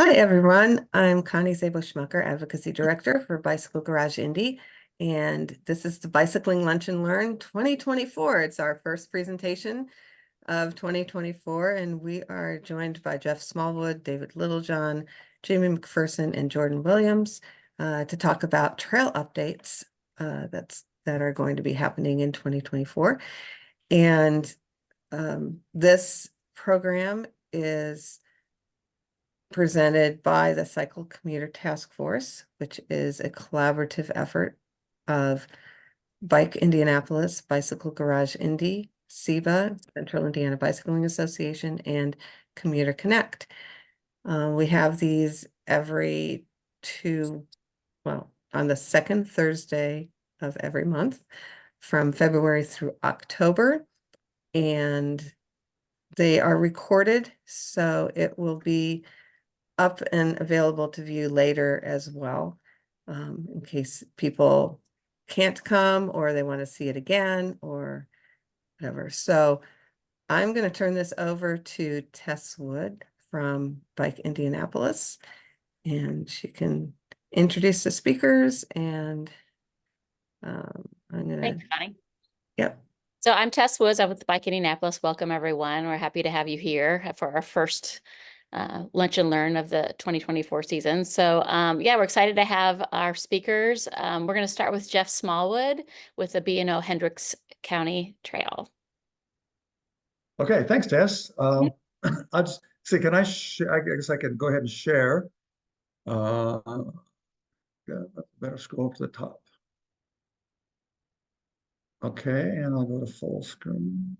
Hi, everyone. I'm Connie Zabo-Schmucker, Advocacy Director for Bicycle Garage Indy, and this is the Bicycling Lunch and Learn 2024. It's our first presentation of 2024, and we are joined by Jeff Smallwood, David Littlejohn, Jamey McPherson, and Jordan Williams to talk about trail updates that are going to be happening in 2024. And this program is presented by the Cycle Commuter Task Force, which is a collaborative effort of Bike Indianapolis, Bicycle Garage Indy, CIBA, Central Indiana Bicycling Association, and Commuter Connect. We have these every on the second Thursday of every month from February through October, and they are recorded, so it will be up and available to view later as well, in case people can't come or they want to see it again or whatever. So I'm going to turn this over to Tess Wood from Bike Indianapolis, and she can introduce the speakers, and I'm going Thanks, Connie. Yep. So I'm Tess Woods. I'm with Bike Indianapolis. Welcome, everyone. We're happy to have you here for our first lunch and learn of the 2024 season. So yeah, we're excited to have our speakers. We're going to start with Jeff Smallwood with the B&O Hendricks County Trail. Okay, thanks, Tess. I'll just see, I guess I can go ahead and share. Better scroll to the top. Okay, and I'll go to full screen.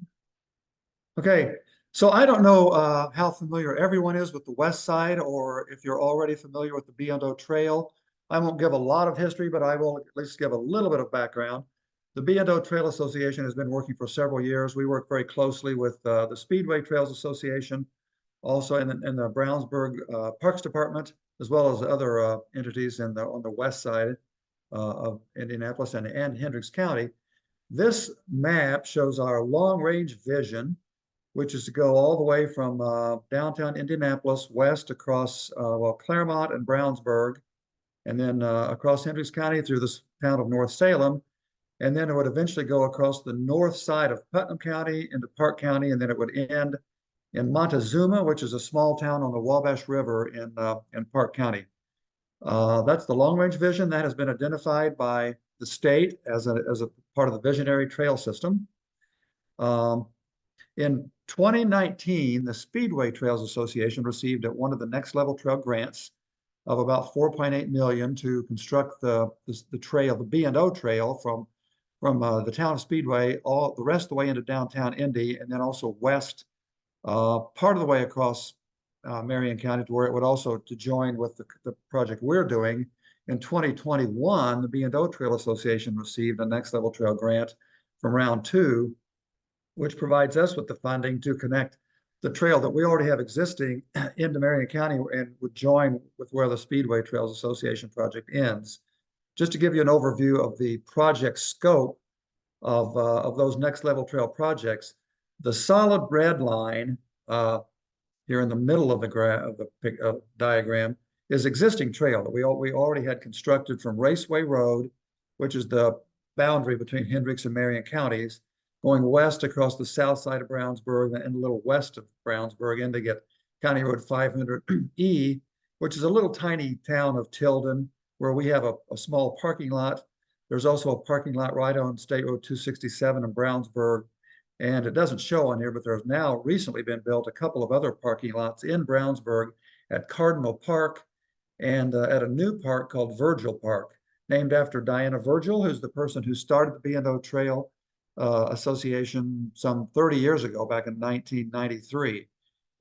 Okay, so I don't know how familiar everyone is with the West Side, or if you're already familiar with the B&O Trail. I won't give a lot of history, but I will at least give a little bit of background. The B&O Trail Association has been working for several years. We work very closely with the Speedway Trails Association, also in the Brownsburg Parks Department, as well as other entities on the west side of Indianapolis and Hendricks County. This map shows our long-range vision, which is to go all the way from downtown Indianapolis west across Claremont and Brownsburg, and then across Hendricks County through this town of North Salem. And then it would eventually go across the north side of Putnam County into Park County, and then it would end in Montezuma, which is a small town on the Wabash River in Park County. That's the long-range vision that has been identified by the state as a part of the visionary trail system. In 2019, the Speedway Trails Association received one of the next level trail grants of about $4.8 million to construct the trail, the B&O Trail from the town of Speedway, the rest of the way into downtown Indy, and then also west, part of the way across Marion County to where it would also to join with the project we're doing. In 2021, the B&O Trail Association received a next level trail grant from round 2, which provides us with the funding to connect the trail that we already have existing into Marion County and would join with where the Speedway Trails Association project ends. Just to give you an overview of the project scope of those next level trail projects, the solid red line here in the middle of the diagram is existing trail that we already had constructed from Raceway Road, which is the boundary between Hendricks and Marion counties, going west across the south side of Brownsburg and a little west of Brownsburg in to get County Road 500E, which is a little tiny town of Tilden, where we have a small parking lot. There's also a parking lot right on State Road 267 in Brownsburg. And it doesn't show on here, but there's now recently been built a couple of other parking lots in Brownsburg at Cardinal Park and at a new park called Virgil Park, named after Diana Virgil, who's the person who started the B&O Trail Association some 30 years ago, back in 1993,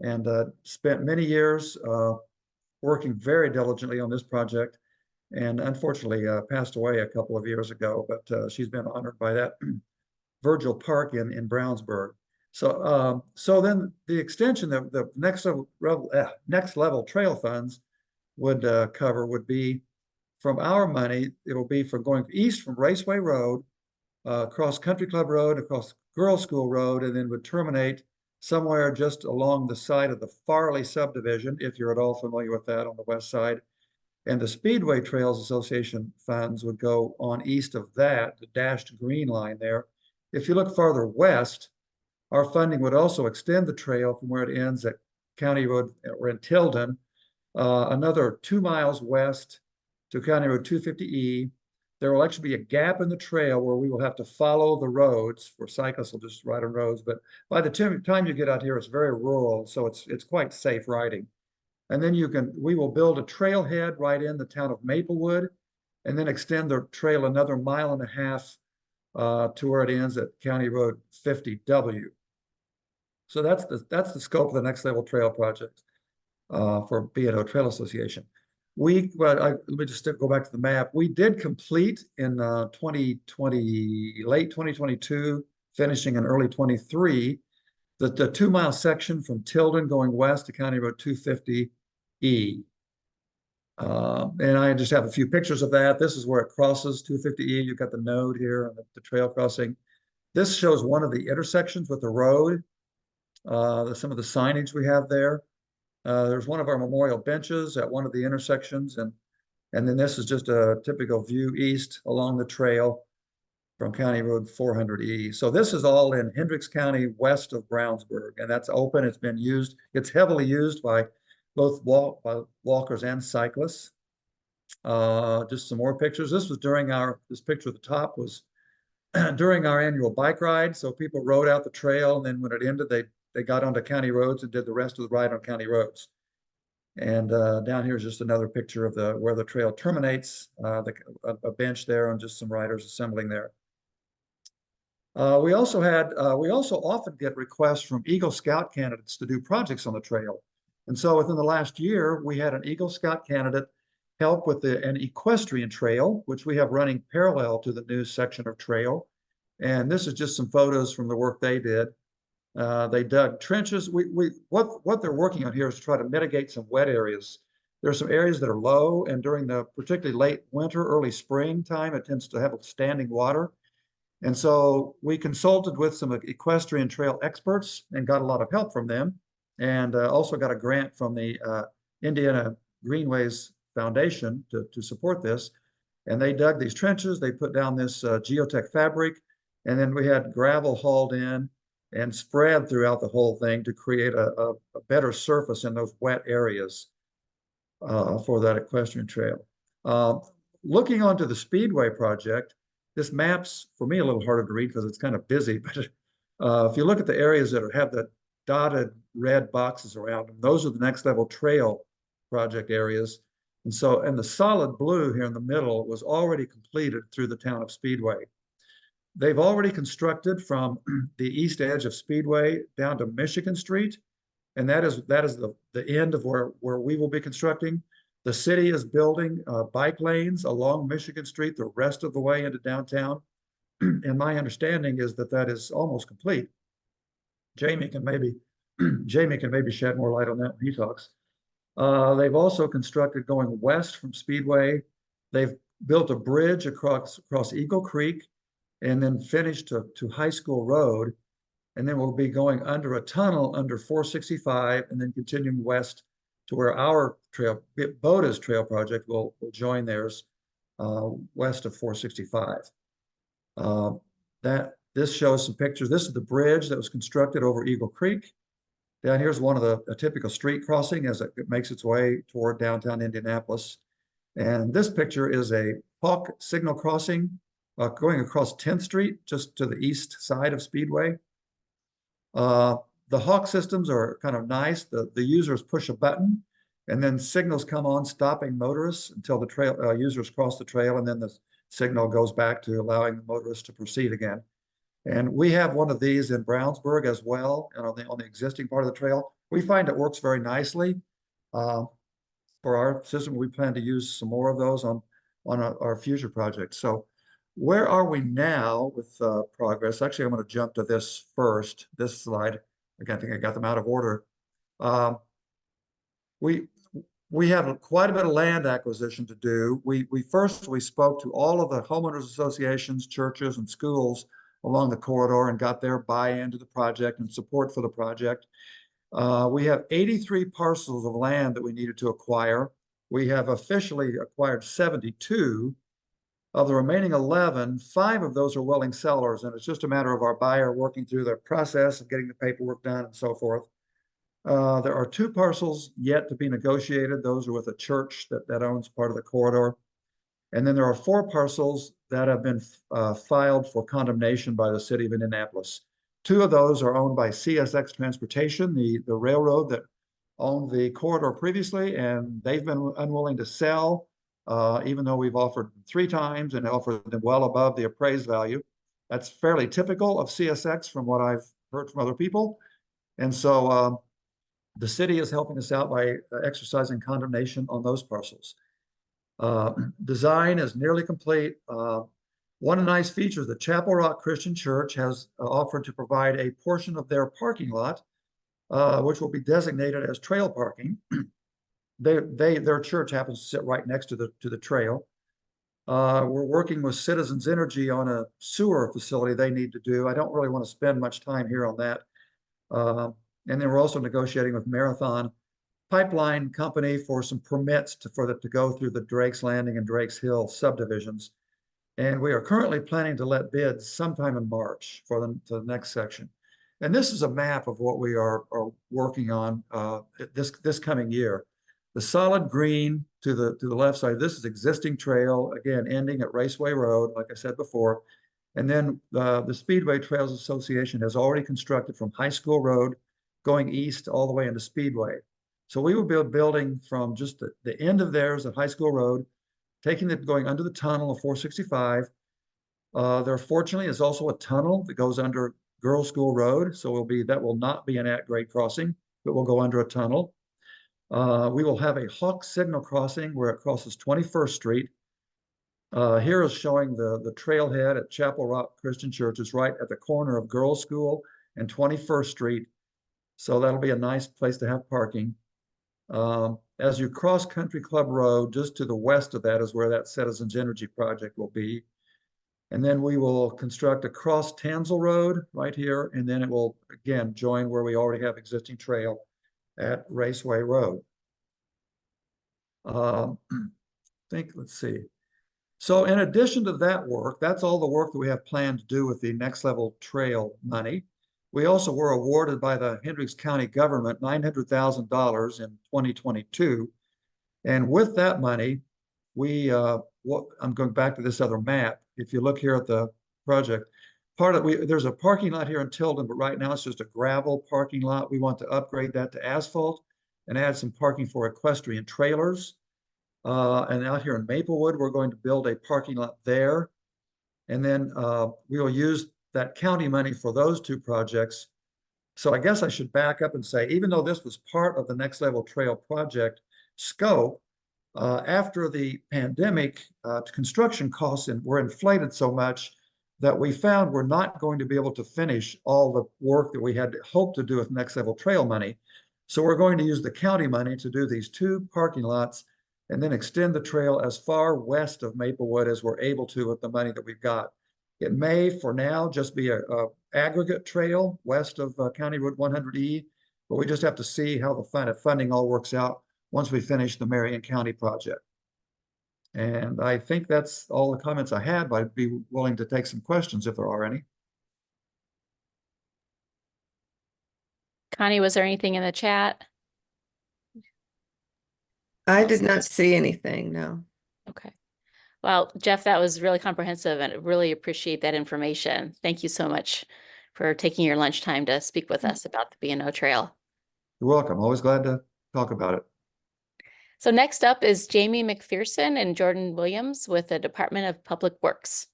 and spent many years working very diligently on this project, and unfortunately passed away a couple of years ago, but she's been honored by that Virgil Park in Brownsburg. So then the extension of the next level trail funds would cover would be from our money. It'll be from going east from Raceway Road, across Country Club Road, across Girls School Road, and then would terminate somewhere just along the side of the Farley subdivision, if you're at all familiar with that on the west side. And the Speedway Trails Association funds would go on east of that, the dashed green line there. If you look farther west, our funding would also extend the trail from where it ends at County Road or in Tilden, another 2 miles west to County Road 250E. There will actually be a gap in the trail where we will have to follow the roads, where cyclists will just ride on roads. But by the time you get out here, it's very rural, so it's quite safe riding. And then we will build a trailhead right in the town of Maplewood, and then extend the trail another 1.5 miles to where it ends at County Road 50W. So that's the scope of the Next Level Trail project for B&O Trail Association. Let me just go back to the map. We did complete in 2020, late 2022, finishing in early 23, the 2 mile section from Tilden going west to County Road 250E. And I just have a few pictures of that. This is where it crosses 250E. You've got the node here and the trail crossing. This shows one of the intersections with the road, some of the signage we have there. There's one of our memorial benches at one of the intersections, and then this is just a typical view east along the trail from County Road 400E. So this is all in Hendricks County, west of Brownsburg, and that's open. It's been used. It's heavily used by both walkers and cyclists. Just some more pictures. This was during this picture at the top was during our annual bike ride. So people rode out the trail, and then when it ended, they got onto county roads and did the rest of the ride on county roads. And down here is just another picture of where the trail terminates, a bench there and just some riders assembling there. We also often get requests from Eagle Scout candidates to do projects on the trail. And so within the last year, we had an Eagle Scout candidate help with an equestrian trail, which we have running parallel to the new section of trail. And this is just some photos from the work they did. They dug trenches. What they're working on here is to try to mitigate some wet areas. There are some areas that are low, and during the particularly late winter, early spring time, it tends to have standing water. And so we consulted with some equestrian trail experts and got a lot of help from them, and also got a grant from the Indiana Greenways Foundation to support this. And they dug these trenches, they put down this geotech fabric, and then we had gravel hauled in and spread throughout the whole thing to create a better surface in those wet areas for that equestrian trail. Looking onto the Speedway project, this map's, for me, a little harder to read because it's kind of busy, but if you look at the areas that have the dotted red boxes around them, those are the Next Level Trail project areas. And so, and the solid blue here in the middle was already completed through the town of Speedway. They've already constructed from the east edge of Speedway down to Michigan Street, and that is the end of where we will be constructing. The city is building bike lanes along Michigan Street the rest of the way into downtown, and my understanding is that is almost complete. Jamey can maybe shed more light on that when he talks. They've also constructed going west from Speedway. They've built a bridge across Eagle Creek, and then finished to High School Road. And then we'll be going under a tunnel under 465 and then continuing west to where our trail, Boda's trail project will join theirs west of 465. This shows some pictures. This is the bridge that was constructed over Eagle Creek. Down here's one of a typical street crossing as it makes its way toward downtown Indianapolis. And this picture is a Pogue signal crossing going across 10th Street, just to the east side of Speedway. The Hawk systems are kind of nice. The users push a button, and then signals come on stopping motorists until the trail users cross the trail, and then the signal goes back to allowing the motorists to proceed again. And we have one of these in Brownsburg as well, and on the existing part of the trail. We find it works very nicely. For our system, we plan to use some more of those on our future projects. So where are we now with progress? Actually, I'm going to jump to this first, this slide. Again, I think I got them out of order. We have quite a bit of land acquisition to do. We spoke to all of the homeowners associations, churches, and schools along the corridor and got their buy-in to the project and support for the project. We have 83 parcels of land that we needed to acquire. We have officially acquired 72. Of the remaining 11, 5 of those are willing sellers, and it's just a matter of our buyer working through the process of getting the paperwork done and so forth. There are 2 parcels yet to be negotiated. Those are with a church that owns part of the corridor. And then there are 4 parcels that have been filed for condemnation by the city of Indianapolis. 2 of those are owned by CSX Transportation, the railroad that owned the corridor previously, and they've been unwilling to sell, even though we've offered 3 times and offered them well above the appraised value. That's fairly typical of CSX from what I've heard from other people. And so the city is helping us out by exercising condemnation on those parcels. Design is nearly complete. One nice feature is the Chapel Rock Christian Church has offered to provide a portion of their parking lot, which will be designated as trail parking. Their church happens to sit right next to the trail. We're working with Citizens Energy on a sewer facility they need to do. I don't really want to spend much time here on that. And then we're also negotiating with Marathon Pipeline Company for some permits for them to go through the Drake's Landing and Drake's Hill subdivisions. And we are currently planning to let bids sometime in March for the next section. And this is a map of what we are working on this coming year. The solid green to the left side, this is existing trail, again, ending at Raceway Road, like I said before. And then the Speedway Trails Association has already constructed from High School Road going east all the way into Speedway. So we will be building from just the end of theirs at High School Road, taking it going under the tunnel of 465. There fortunately is also a tunnel that goes under Girls School Road. So that will not be an at-grade crossing, but we'll go under a tunnel. We will have a Hawk signal crossing where it crosses 21st Street. Here is showing the trailhead at Chapel Rock Christian Church. It's right at the corner of Girls School and 21st Street. So that'll be a nice place to have parking. As you cross Country Club Road, just to the west of that is where that Citizens Energy project will be. And then we will construct across Tansel Road right here, and then it will, again, join where we already have existing trail at Raceway Road. Let's see. So in addition to that work, that's all the work that we have planned to do with the Next Level Trail money. We also were awarded by the Hendricks County government $900,000 in 2022. And with that money, I'm going back to this other map. If you look here at the project, there's a parking lot here in Tilden, but right now it's just a gravel parking lot. We want to upgrade that to asphalt and add some parking for equestrian trailers. And out here in Maplewood, we're going to build a parking lot there. And then we will use that county money for those 2 projects. So I guess I should back up and say, even though this was part of the Next Level Trail project scope, after the pandemic, construction costs were inflated so much that we found we're not going to be able to finish all the work that we had hoped to do with Next Level Trail money. So we're going to use the county money to do these 2 parking lots and then extend the trail as far west of Maplewood as we're able to with the money that we've got. It may, for now, just be a aggregate trail west of County Route 100E, but we just have to see how the funding all works out once we finish the Marion County project. And I think that's all the comments I had, but I'd be willing to take some questions if there are any. Connie, was there anything in the chat? I did not see anything, no. Okay. Well, Jeff, that was really comprehensive and I really appreciate that information. Thank you so much for taking your lunchtime to speak with us about the B&O Trail. You're welcome. Always glad to talk about it. So next up is Jamey McPherson and Jordan Williams with the Department of Public Works.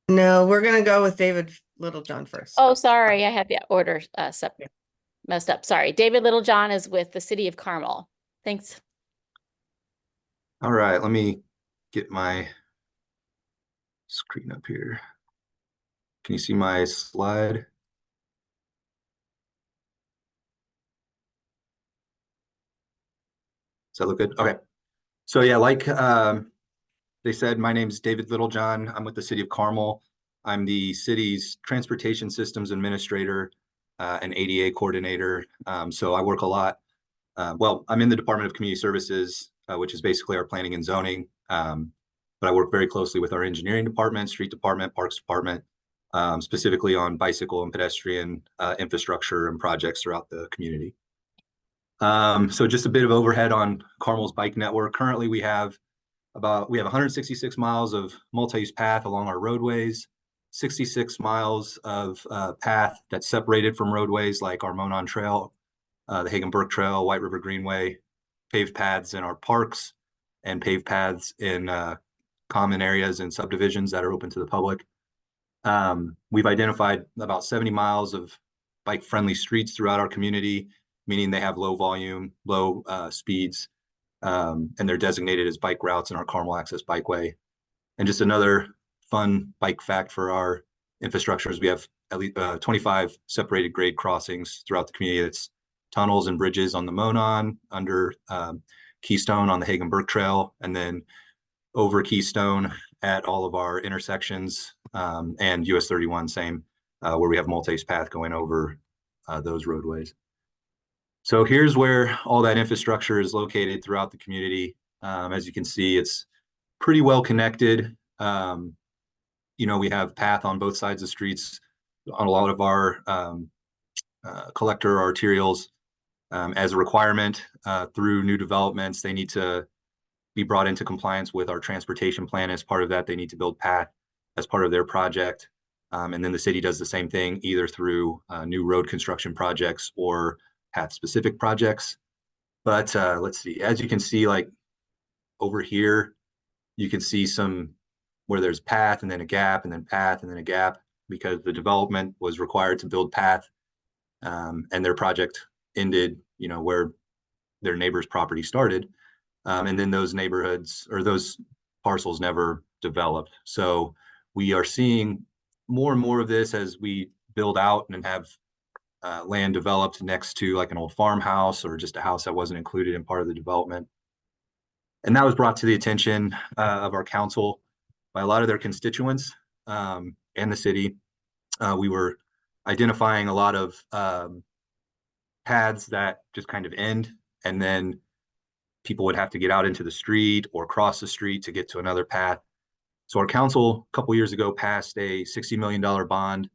No, we're going to go with David Littlejohn first. Oh, sorry. I had the order messed up. Sorry. David Littlejohn is with the City of Carmel. Thanks. All right, let me get my screen up here. Can you see my slide? Does that look good? Okay. So yeah, like they said, my name is David Littlejohn. I'm with the City of Carmel. I'm the city's transportation systems administrator and ADA coordinator. So I work a lot. Well, I'm in the Department of Community Services, which is basically our planning and zoning. But I work very closely with our engineering department, street department, parks department, specifically on bicycle and pedestrian infrastructure and projects throughout the community. So just a bit of overhead on Carmel's bike network. Currently, we have 166 miles of multi-use path along our roadways, 66 miles of path that's separated from roadways like our Monon Trail, the Hagenberg Trail, White River Greenway, paved paths in our parks, and paved paths in common areas and subdivisions that are open to the public. We've identified about 70 miles of bike-friendly streets throughout our community, meaning they have low volume, low speeds, and they're designated as bike routes in our Carmel Access Bikeway. And just another fun bike fact for our infrastructure is we have at least 25 separated grade crossings throughout the community. It's tunnels and bridges on the Monon, under Keystone on the Hagenberg Trail, and then over Keystone at all of our intersections, and US 31 same, where we have multi-use path going over those roadways. So here's where all that infrastructure is located throughout the community. As you can see, it's pretty well connected. You know, we have path on both sides of streets on a lot of our collector arterials. As a requirement through new developments, they need to be brought into compliance with our transportation plan. As part of that, they need to build path as part of their project. And then the city does the same thing, either through new road construction projects or path-specific projects. But let's see, as you can see, like over here, you can see some where there's path and then a gap and then path and then a gap, because the development was required to build path, and their project ended, you know, where their neighbor's property started. And then those neighborhoods or those parcels never developed. So we are seeing more and more of this as we build out and have land developed next to like an old farmhouse or just a house that wasn't included in part of the development. And that was brought to the attention of our council by a lot of their constituents and the city. We were identifying a lot of paths that just kind of end, and then people would have to get out into the street or cross the street to get to another path. So our council a couple years ago passed a $60 million bond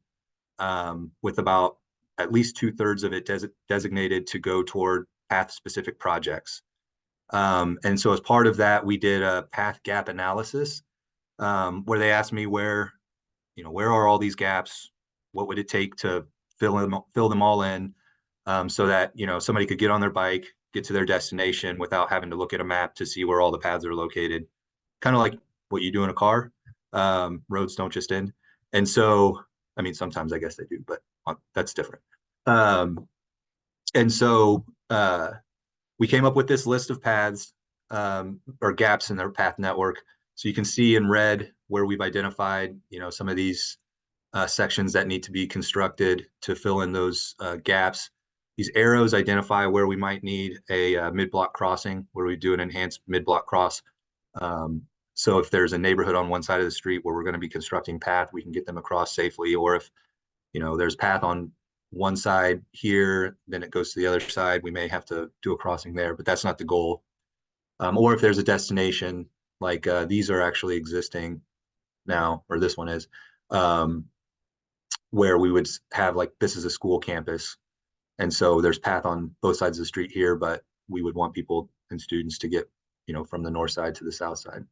with about at least 2/3 of it designated to go toward path-specific projects. And so as part of that, we did a path gap analysis where they asked me where are all these gaps? What would it take to fill them all in, so that, you know, somebody could get on their bike, get to their destination without having to look at a map to see where all the paths are located. Kind of like what you do in a car. Roads don't just end. And so, I mean, sometimes I guess they do, but that's different. And so we came up with this list of paths or gaps in their path network. So you can see in red where we've identified, you know, some of these sections that need to be constructed to fill in those gaps. These arrows identify where we might need a mid-block crossing, where we do an enhanced mid-block cross. So if there's a neighborhood on one side of the street where we're going to be constructing path, we can get them across safely. Or if, you know, there's path on one side here, then it goes to the other side, we may have to do a crossing there, but that's not the goal. Or if there's a destination, like these are actually existing now, or this one is, where we would have, like, this is a school campus. And so there's path on both sides of the street here, but we would want people and students to get, you know, from the north side to the south side.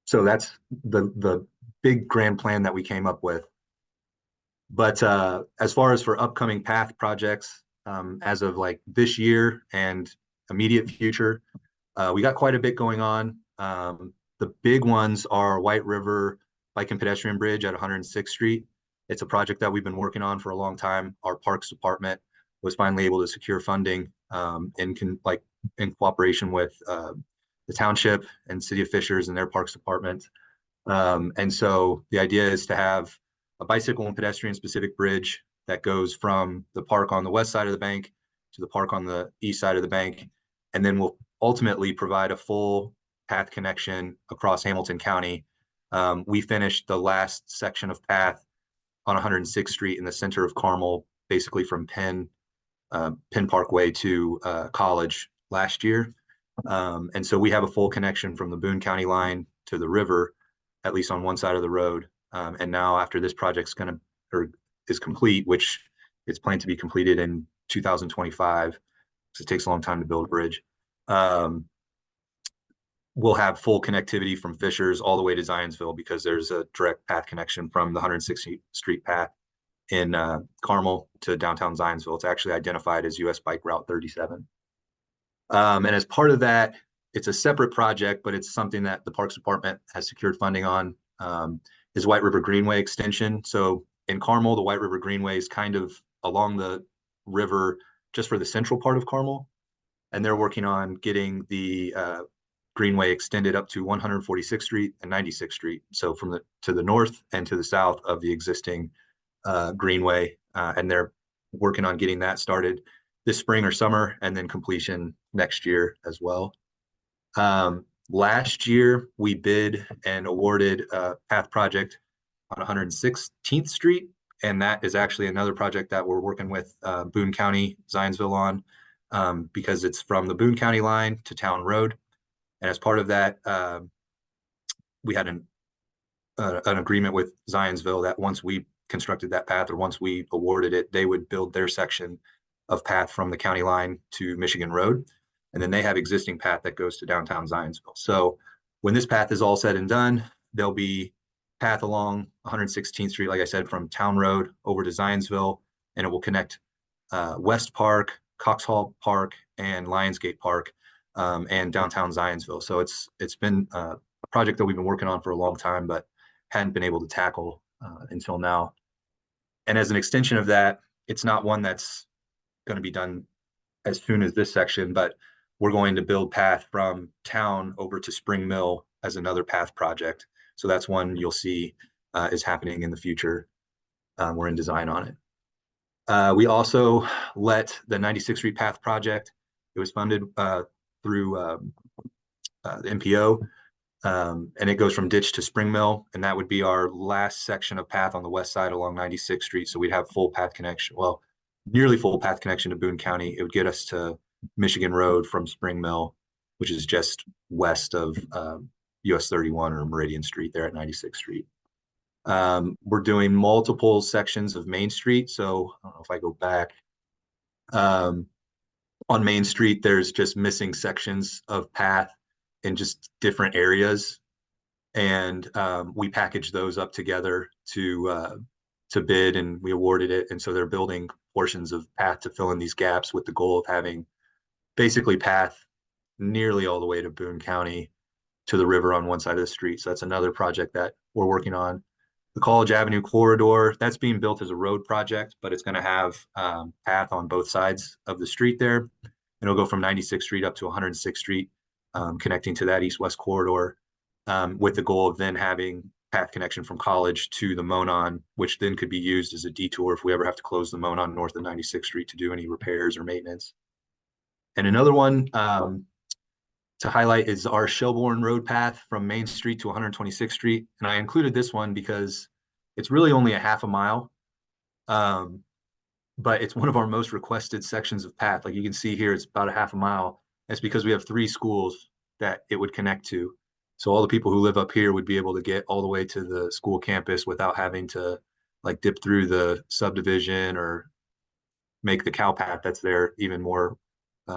So that's the big grand plan that we came up with. But as far as for upcoming path projects, as of like this year and immediate future, we got quite a bit going on. The big ones are White River Bike and Pedestrian Bridge at 106th Street. It's a project that we've been working on for a long time. Our Parks Department was finally able to secure funding in cooperation with the township and City of Fishers and their Parks Department. And so the idea is to have a bicycle and pedestrian specific bridge that goes from the park on the west side of the bank to the park on the east side of the bank. And then we'll ultimately provide a full path connection across Hamilton County We finished the last section of path on 106th Street in the center of Carmel, basically from Penn Parkway to College last year. And so we have a full connection from the Boone County line to the river, at least on one side of the road. And now after this project's is complete, which it's planned to be completed in 2025, because it takes a long time to build a bridge. We'll have full connectivity from Fishers all the way to Zionsville, because there's a direct path connection from the 160th Street path in Carmel to downtown Zionsville. It's actually identified as US Bike Route 37. And as part of that, it's a separate project, but it's something that the Parks Department has secured funding on, is White River Greenway extension. So in Carmel, the White River Greenway is kind of along the river just for the central part of Carmel. And they're working on getting the Greenway extended up to 146th Street and 96th Street. So from to the north and to the south of the existing Greenway. And they're working on getting that started this spring or summer, and then completion next year as well. Last year, we bid and awarded a path project on 116th Street. And that is actually another project that we're working with Boone County, Zionsville on, because it's from the Boone County line to Town Road. And as part of that, we had an agreement with Zionsville that once we constructed that path, or once we awarded it, they would build their section of path from the county line to Michigan Road. And then they have existing path that goes to downtown Zionsville. So when this path is all said and done, there'll be path along 116th Street, like I said, from Town Road over to Zionsville, and it will connect West Park, Coxhall Park, and Lionsgate Park, and downtown Zionsville. So it's been a project that we've been working on for a long time, but hadn't been able to tackle until now. And as an extension of that, it's not one that's going to be done as soon as this section, but we're going to build path from town over to Spring Mill as another path project. So that's one you'll see is happening in the future. We're in design on it. We also let the 96th Street Path project. It was funded through the MPO, and it goes from Ditch to Spring Mill, and that would be our last section of path on the west side along 96th Street. So we'd have full path connection, well, nearly full path connection to Boone County. It would get us to Michigan Road from Spring Mill, which is just west of US 31 or Meridian Street there at 96th Street. We're doing multiple sections of Main Street. So I don't know if I go back. On Main Street, there's just missing sections of path in just different areas. And we packaged those up together to bid, and we awarded it. And so they're building portions of path to fill in these gaps with the goal of having basically path nearly all the way to Boone County to the river on one side of the street. So that's another project that we're working on. The College Avenue corridor, that's being built as a road project, but it's going to have path on both sides of the street there. And it'll go from 96th Street up to 106th Street, connecting to that east-west corridor, with the goal of then having path connection from College to the Monon, which then could be used as a detour if we ever have to close the Monon north of 96th Street to do any repairs or maintenance. And another one to highlight is our Shelbourne Road path from Main Street to 126th Street. And I included this one because it's really only a half a mile, but it's one of our most requested sections of path. Like you can see here, it's about a half a mile. That's because we have 3 schools that it would connect to. So all the people who live up here would be able to get all the way to the school campus without having to like dip through the subdivision or make the cow path that's there even more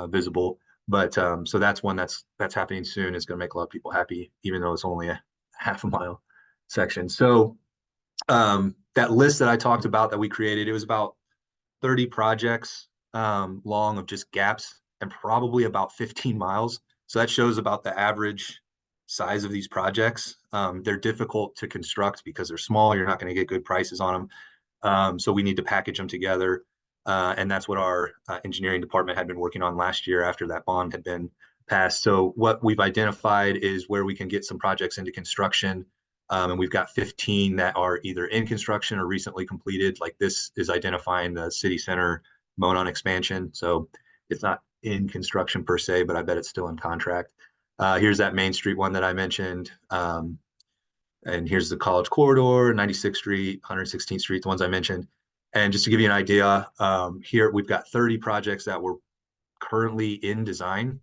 visible. But so that's one that's happening soon. It's going to make a lot of people happy, even though it's only a half a mile section. So that list that I talked about that we created, it was about 30 projects long of just gaps and probably about 15 miles. So that shows about the average size of these projects. They're difficult to construct because they're small. You're not going to get good prices on them. So we need to package them together. And that's what our engineering department had been working on last year after that bond had been passed. So what we've identified is where we can get some projects into construction. And we've got 15 that are either in construction or recently completed. Like this is identifying the city center Monon expansion. So it's not in construction per se, but I bet it's still in contract. Here's that Main Street one that I mentioned. And here's the College Corridor, 96th Street, 116th Street, the ones I mentioned. And just to give you an idea, here we've got 30 projects that were currently in design,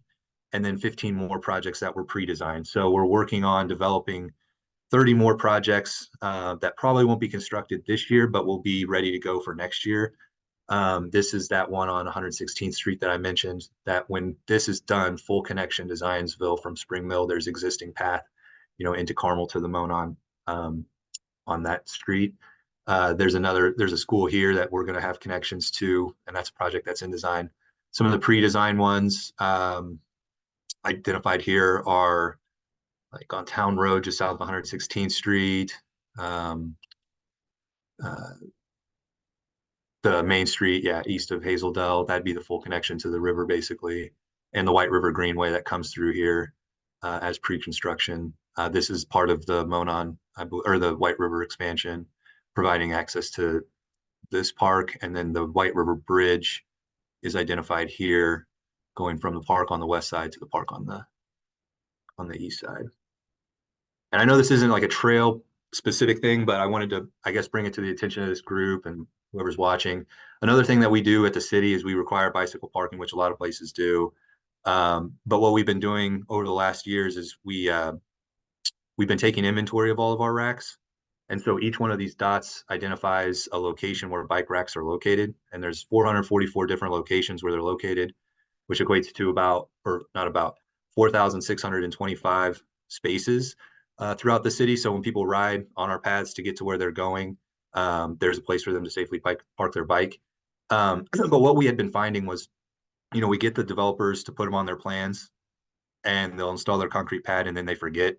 and then 15 more projects that were pre-designed. So we're working on developing 30 more projects that probably won't be constructed this year, but will be ready to go for next year. This is that one on 116th Street that I mentioned, that when this is done, full connection to Zionsville from Spring Mill, there's existing path, into Carmel to the Monon on that street. There's a school here that we're going to have connections to, and that's a project that's in design. Some of the pre-design ones identified here are like on Town Road, just south of 116th Street. The main street, east of Hazeldell, that'd be the full connection to the river basically. And the White River Greenway that comes through here as pre-construction. This is part of the Monon, or the White River expansion, providing access to this park. And then the White River Bridge is identified here, going from the park on the west side to the park on the east side. And I know this isn't like a trail specific thing, but I wanted to, I guess, bring it to the attention of this group and whoever's watching. Another thing that we do at the city is we require bicycle parking, which a lot of places do. But what we've been doing over the last years is we've been taking inventory of all of our racks. And so each one of these dots identifies a location where bike racks are located. And there's 444 different locations where they're located, which equates to about 4,625 spaces throughout the city. So when people ride on our paths to get to where they're going, there's a place for them to safely park their bike. But what we had been finding was, we get the developers to put them on their plans and they'll install their concrete pad and then they forget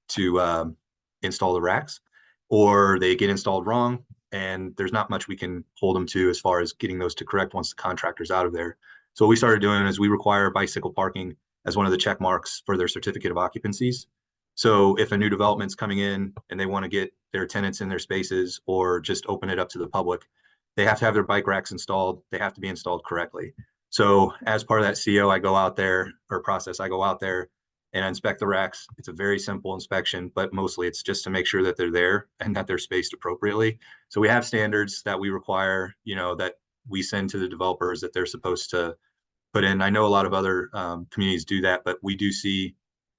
to install the racks, or they get installed wrong and there's not much we can hold them to as far as getting those to correct once the contractor's out of there. So what we started doing is we require bicycle parking as one of the check marks for their certificate of occupancies. So if a new development's coming in and they want to get their tenants in their spaces or just open it up to the public, they have to have their bike racks installed. They have to be installed correctly. So as part of that CO, I go out there and I inspect the racks. It's a very simple inspection, but mostly it's just to make sure that they're there and that they're spaced appropriately. So we have standards that we require, that we send to the developers that they're supposed to put in. I know a lot of other communities do that, but we do see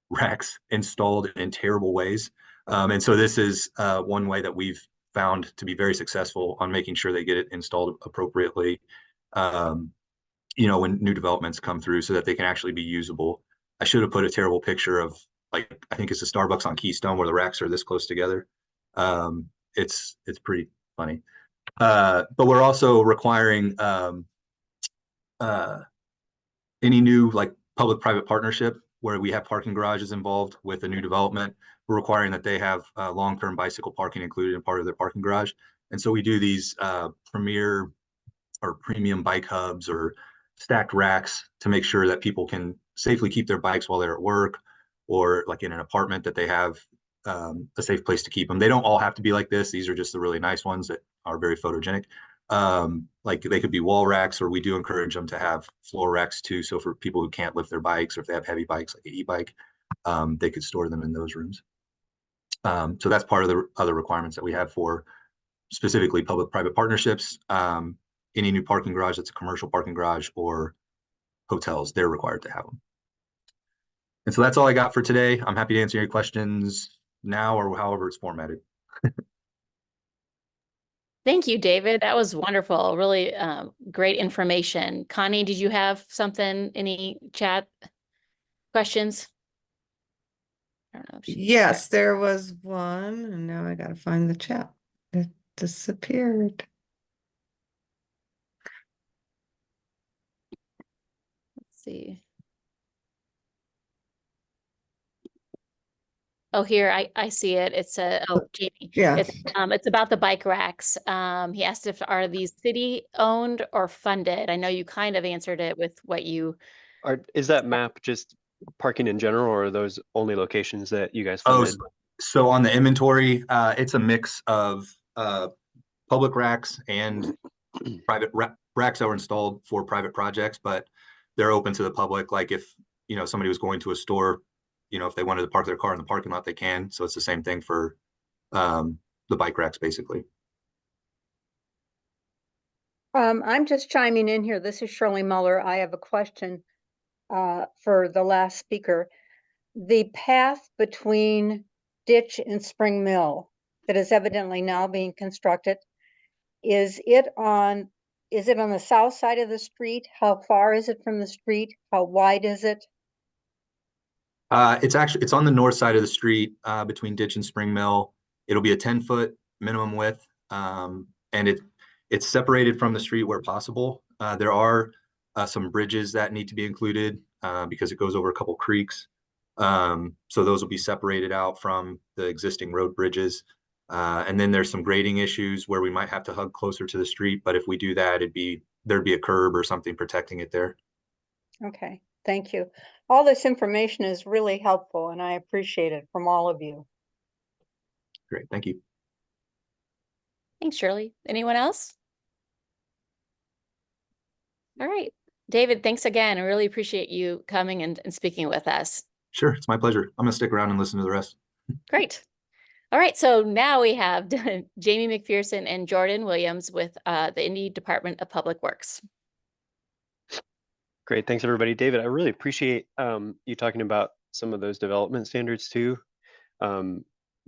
racks installed in terrible ways. And so this is one way that we've found to be very successful on making sure they get it installed appropriately, when new developments come through so that they can actually be usable. I should have put a terrible picture of, like, I think it's a Starbucks on Keystone where the racks are this close together. It's pretty funny. But we're also requiring any new like public-private partnership where we have parking garages involved with a new development. We're requiring that they have long-term bicycle parking included in part of their parking garage. And so we do these premier or premium bike hubs or stacked racks to make sure that people can safely keep their bikes while they're at work, or like in an apartment that they have a safe place to keep them. They don't all have to be like this. These are just the really nice ones that are very photogenic. Like they could be wall racks, or we do encourage them to have floor racks too. So for people who can't lift their bikes, or if they have heavy bikes like an e-bike, they could store them in those rooms. So that's part of the other requirements that we have for specifically public-private partnerships. Any new parking garage that's a commercial parking garage or hotels, they're required to have them. And so that's all I got for today. I'm happy to answer your questions now or however it's formatted. Thank you, David. That was wonderful. Really great information. Connie, did you have something, any chat questions? I don't know if Yes, there was one, and now I gotta find the chat. It disappeared. Let's see. Oh, here, I see it. It's Jamey. Yeah. It's about the bike racks. He asked if are these city owned or funded? I know you kind of answered it with what you Is that map just parking in general, or are those only locations that you guys Oh, funded? so on the inventory, it's a mix of public racks and private racks that were installed for private projects, but they're open to the public. Like if, somebody was going to a store, if they wanted to park their car in the parking lot, they can. So it's the same thing for the bike racks basically. I'm just chiming in here. This is Shirley Muller. I have a question for the last speaker. The path between Ditch and Spring Mill that is evidently now being constructed, is it on the south side of the street? How far is it from the street? How wide is it? It's on the north side of the street, between Ditch and Spring Mill. It'll be a 10-foot minimum width, and it's separated from the street where possible. There are some bridges that need to be included because it goes over a couple creeks. So those will be separated out from the existing road bridges. And then there's some grading issues where we might have to hug closer to the street. But if we do that, there'd be a curb or something protecting it there. Okay, thank you. All this information is really helpful and I appreciate it from all of you. Great, thank you. Thanks, Shirley. Anyone else? All right. David, thanks again. I really appreciate you coming and speaking with us. Sure, it's my pleasure. I'm gonna stick around and listen to the rest. Great. All right, so now we have Jamey McPherson and Jordan Williams with the Indy Department of Public Works. Great, thanks everybody. David, I really appreciate you talking about some of those development standards too.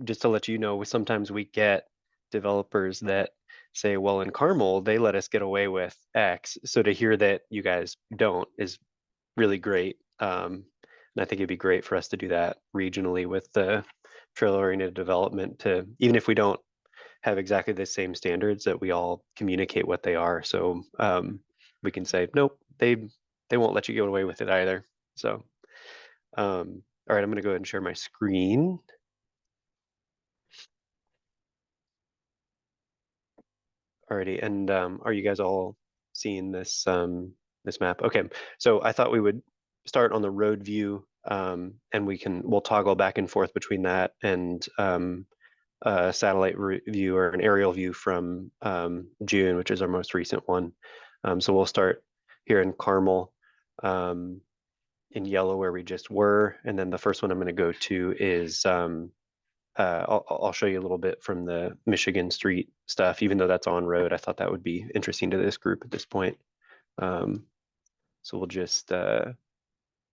Just to let you know, sometimes we get developers that say, well, in Carmel, they let us get away with X. So to hear that you guys don't is really great. And I think it'd be great for us to do that regionally with the trail-oriented development, to even if we don't have exactly the same standards, that we all communicate what they are. So we can say, nope, they won't let you get away with it either. So, all right, I'm gonna go ahead and share my screen. Alrighty, and are you guys all seeing this this map? Okay, so I thought we would start on the road view, and we'll toggle back and forth between that and a satellite view or an aerial view from June, which is our most recent one. So we'll start here in Carmel, in yellow where we just were, and then the first one I'm going to go to is I'll show you a little bit from the Michigan Street stuff. Even though that's on road, I thought that would be interesting to this group at this point. So we'll just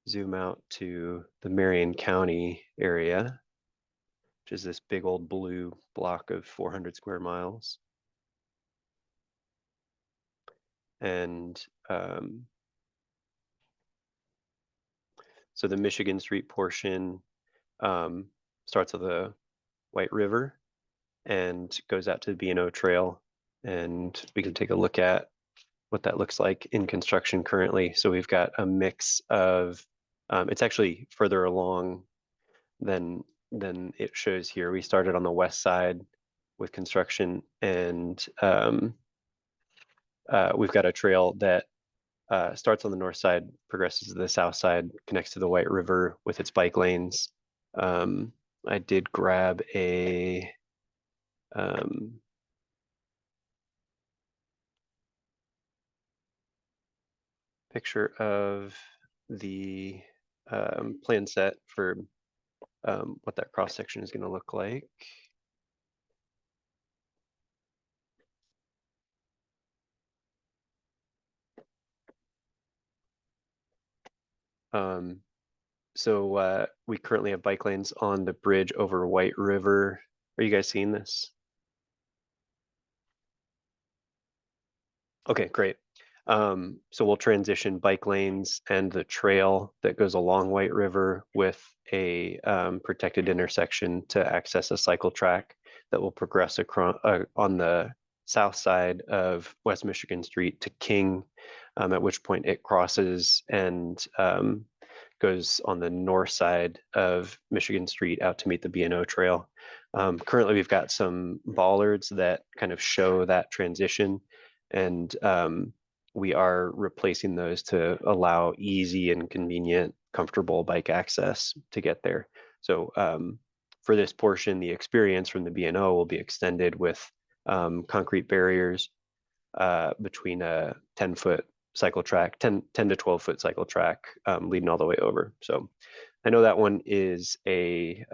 zoom out to the Marion County area, which is this big old blue block of 400 square miles. And so the Michigan Street portion starts at the White River and goes out to the B&O Trail, and we can take a look at what that looks like in construction currently. So we've got a mix of, it's actually further along than it shows here. We started on the west side with construction, and we've got a trail that starts on the north side, progresses to the south side, connects to the White River with its bike lanes. I did grab a picture of the plan set for what that cross section is going to look like. So we currently have bike lanes on the bridge over White River. Are you guys seeing this? Okay, great. So we'll transition bike lanes and the trail that goes along White River with a protected intersection to access a cycle track that will progress across on the south side of West Michigan Street to King, at which point it crosses and goes on the north side of Michigan Street out to meet the B&O Trail. Currently, we've got some bollards that kind of show that transition, and we are replacing those to allow easy and convenient, comfortable bike access to get there. So for this portion, the experience from the B&O will be extended with concrete barriers between a 10-foot cycle track, 10 to 12-foot cycle track leading all the way over. So I know that one is a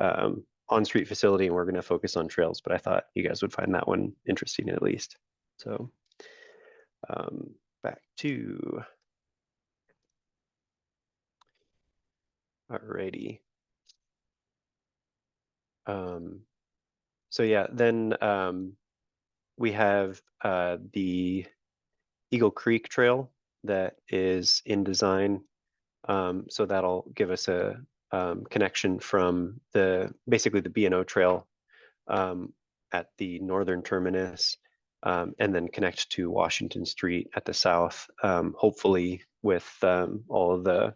on-street facility, and we're going to focus on trails, but I thought you guys would find that one interesting at least. So back to, alrighty. So yeah, then we have the Eagle Creek Trail that is in design. So that'll give us a connection from basically the B&O Trail at the northern terminus, and then connect to Washington Street at the south, hopefully with all of the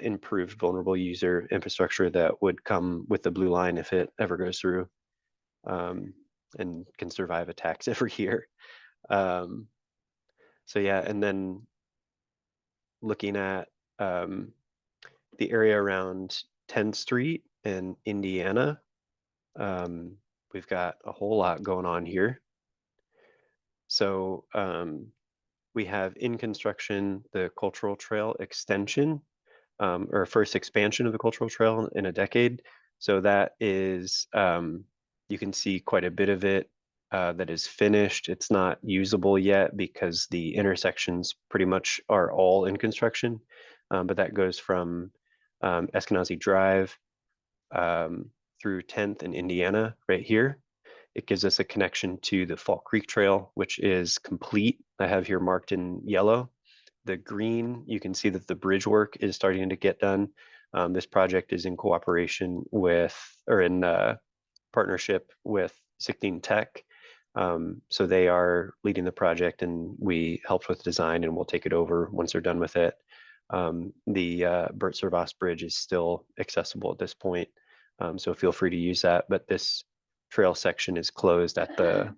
improved vulnerable user infrastructure that would come with the blue line if it ever goes through, and can survive attacks every year. So yeah, and then looking at the area around 10th Street and Indiana, we've got a whole lot going on here. So we have in construction the Cultural Trail extension, or first expansion of the Cultural Trail in a decade. So that is, you can see quite a bit of it that is finished. It's not usable yet because the intersections pretty much are all in construction, but that goes from Eskenazi Drive through 10th and Indiana right here. It gives us a connection to the Fall Creek Trail, which is complete. I have here marked in yellow. The green, you can see that the bridge work is starting to get done. This project is in cooperation with, or in partnership with 16 Tech. So they are leading the project, and we helped with design, and we'll take it over once they're done with it. The Bert Servas Bridge is still accessible at this point, so feel free to use that. But this trail section is closed at the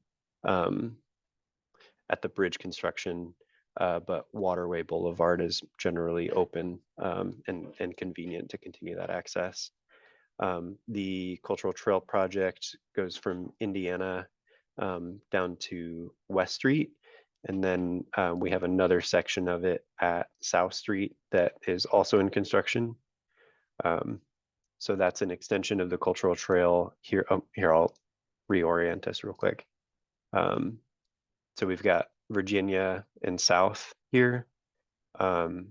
bridge construction, but Waterway Boulevard is generally open and convenient to continue that access. The Cultural Trail project goes from Indiana down to West Street, and then we have another section of it at South Street that is also in construction. So that's an extension of the Cultural Trail here. Here, I'll reorient us real quick. So we've got Virginia and South here. So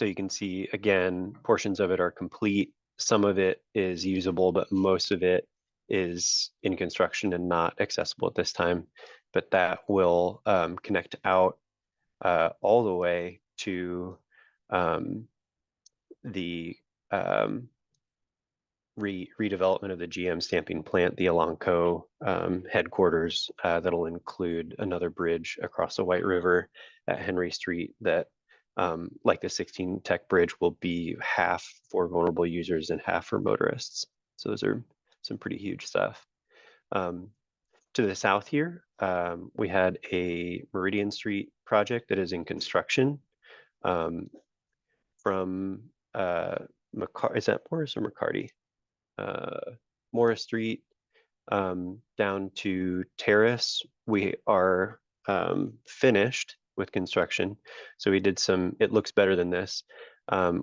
you can see, again, portions of it are complete. Some of it is usable, but most of it is in construction and not accessible at this time. But that will connect out all the way to the redevelopment of the GM stamping plant, the Elanco headquarters, that'll include another bridge across the White River at Henry Street that, like the 16 Tech Bridge, will be half for vulnerable users and half for motorists. So those are some pretty huge stuff. To the south here, we had a Meridian Street project that is in construction from is that Morris or McCarty? Morris Street down to Terrace. We are finished with construction. So we did some, it looks better than this.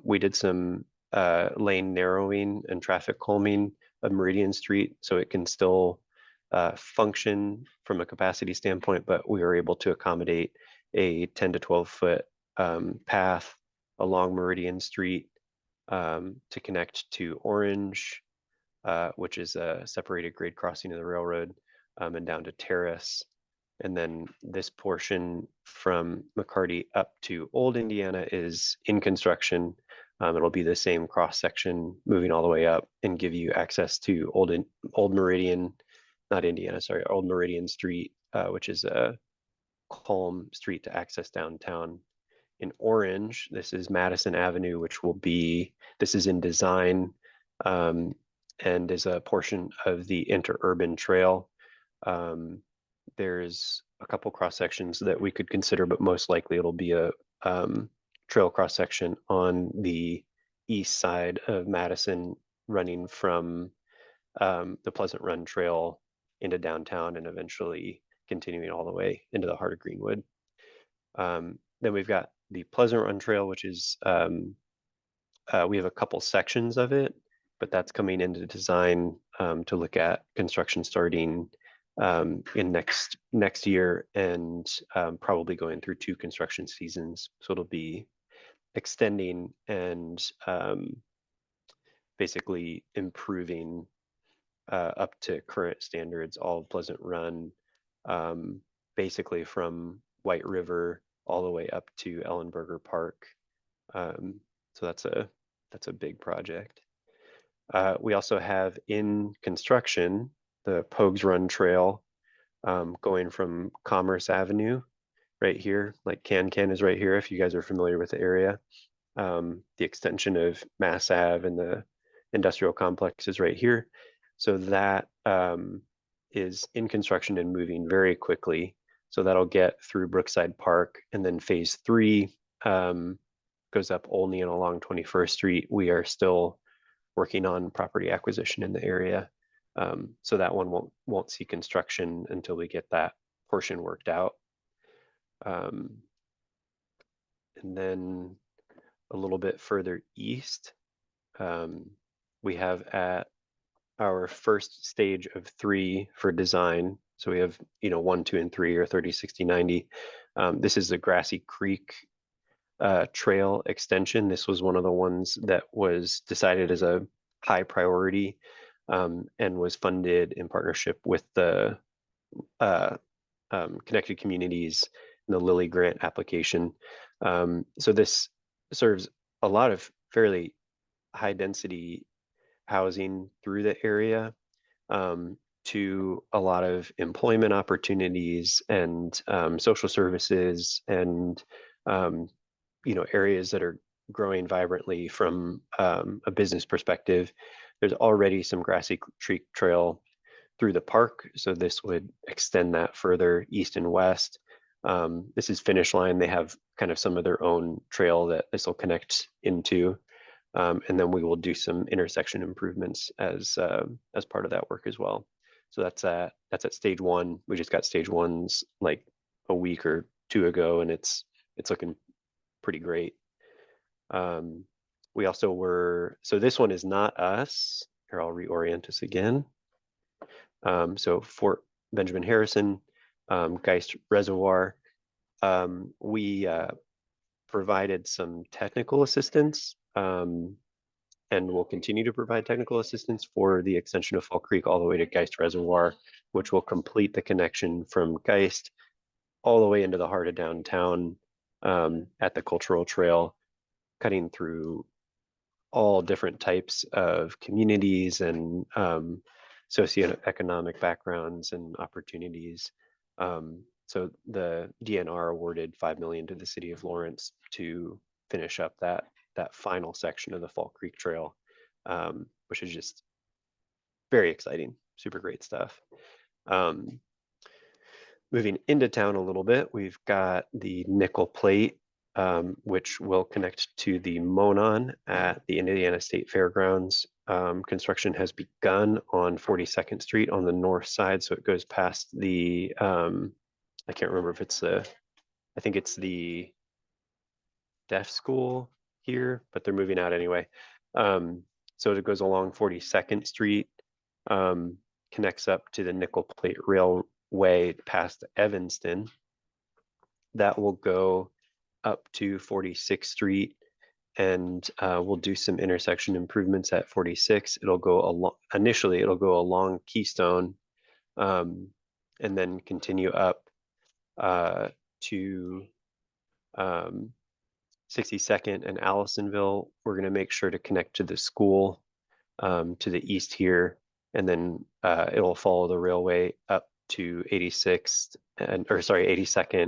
We did some lane narrowing and traffic calming of Meridian Street, so it can still function from a capacity standpoint, but we were able to accommodate a 10 to 12 foot path along Meridian Street to connect to Orange, which is a separated grade crossing of the railroad, and down to Terrace. And then this portion from McCarty up to Old Indiana is in construction. It'll be the same cross section moving all the way up and give you access to Old Meridian, not Indiana, sorry, Old Meridian Street, which is a calm street to access downtown. In Orange, this is Madison Avenue, which will be, this is in design and is a portion of the interurban trail. There's a couple cross sections that we could consider, but most likely it'll be a trail cross section on the east side of Madison, running from the Pleasant Run Trail into downtown and eventually continuing all the way into the heart of Greenwood. Then we've got the Pleasant Run Trail, which is we have a couple sections of it, but that's coming into design to look at construction starting in next year, and probably going through 2 construction seasons. So it'll be extending and basically improving up to current standards, all of Pleasant Run, basically from White River all the way up to Ellenberger Park. So that's a big project. We also have in construction the Pogues Run Trail, going from Commerce Avenue right here, like Can is right here, if you guys are familiar with the area. The extension of Mass Ave and the industrial complex is right here. So that is in construction and moving very quickly. So that'll get through Brookside Park, and then phase 3 goes up Olney and along 21st Street. We are still working on property acquisition in the area. So that one won't see construction until we get that portion worked out. And then a little bit further east, we have at our first stage of 3 for design. So we have, 1, 2, and 3, or 30, 60, 90. This is the Grassy Creek trail extension. This was one of the ones that was decided as a high priority, and was funded in partnership with the Connected Communities and the Lilly grant application. So this serves a lot of fairly high density housing through the area, to a lot of employment opportunities and social services, and areas that are growing vibrantly from a business perspective. There's already some Grassy Creek Trail through the park, so this would extend that further east and west. This is Finish Line. They have kind of some of their own trail that this will connect into, and then we will do some intersection improvements as part of that work as well. So that's at stage 1. We just got stage 1's like a week or 2 ago, and it's looking pretty great. We also so this one is not us. Here, I'll reorient us again. So Fort Benjamin Harrison, Geist Reservoir, we provided some technical assistance, and will continue to provide technical assistance for the extension of Fall Creek all the way to Geist Reservoir, which will complete the connection from Geist all the way into the heart of downtown, at the Cultural Trail, cutting through all different types of communities and socioeconomic backgrounds and opportunities. So the DNR awarded $5 million to the city of Lawrence to finish up that final section of the Fall Creek Trail, which is just very exciting, super great stuff. Moving into town a little bit, we've got the Nickel Plate, which will connect to the Monon at the Indiana State Fairgrounds. Construction has begun on 42nd Street on the north side, so it goes past the, I can't remember if it's I think it's the deaf school here, but they're moving out anyway. So it goes along 42nd Street, connects up to the Nickel Plate Railway past Evanston. That will go up to 46th Street, and we'll do some intersection improvements at 46. Initially it'll go along Keystone, and then continue up to 62nd and Allisonville. We're going to make sure to connect to the school to the east here, and then it'll follow the railway up to 82nd,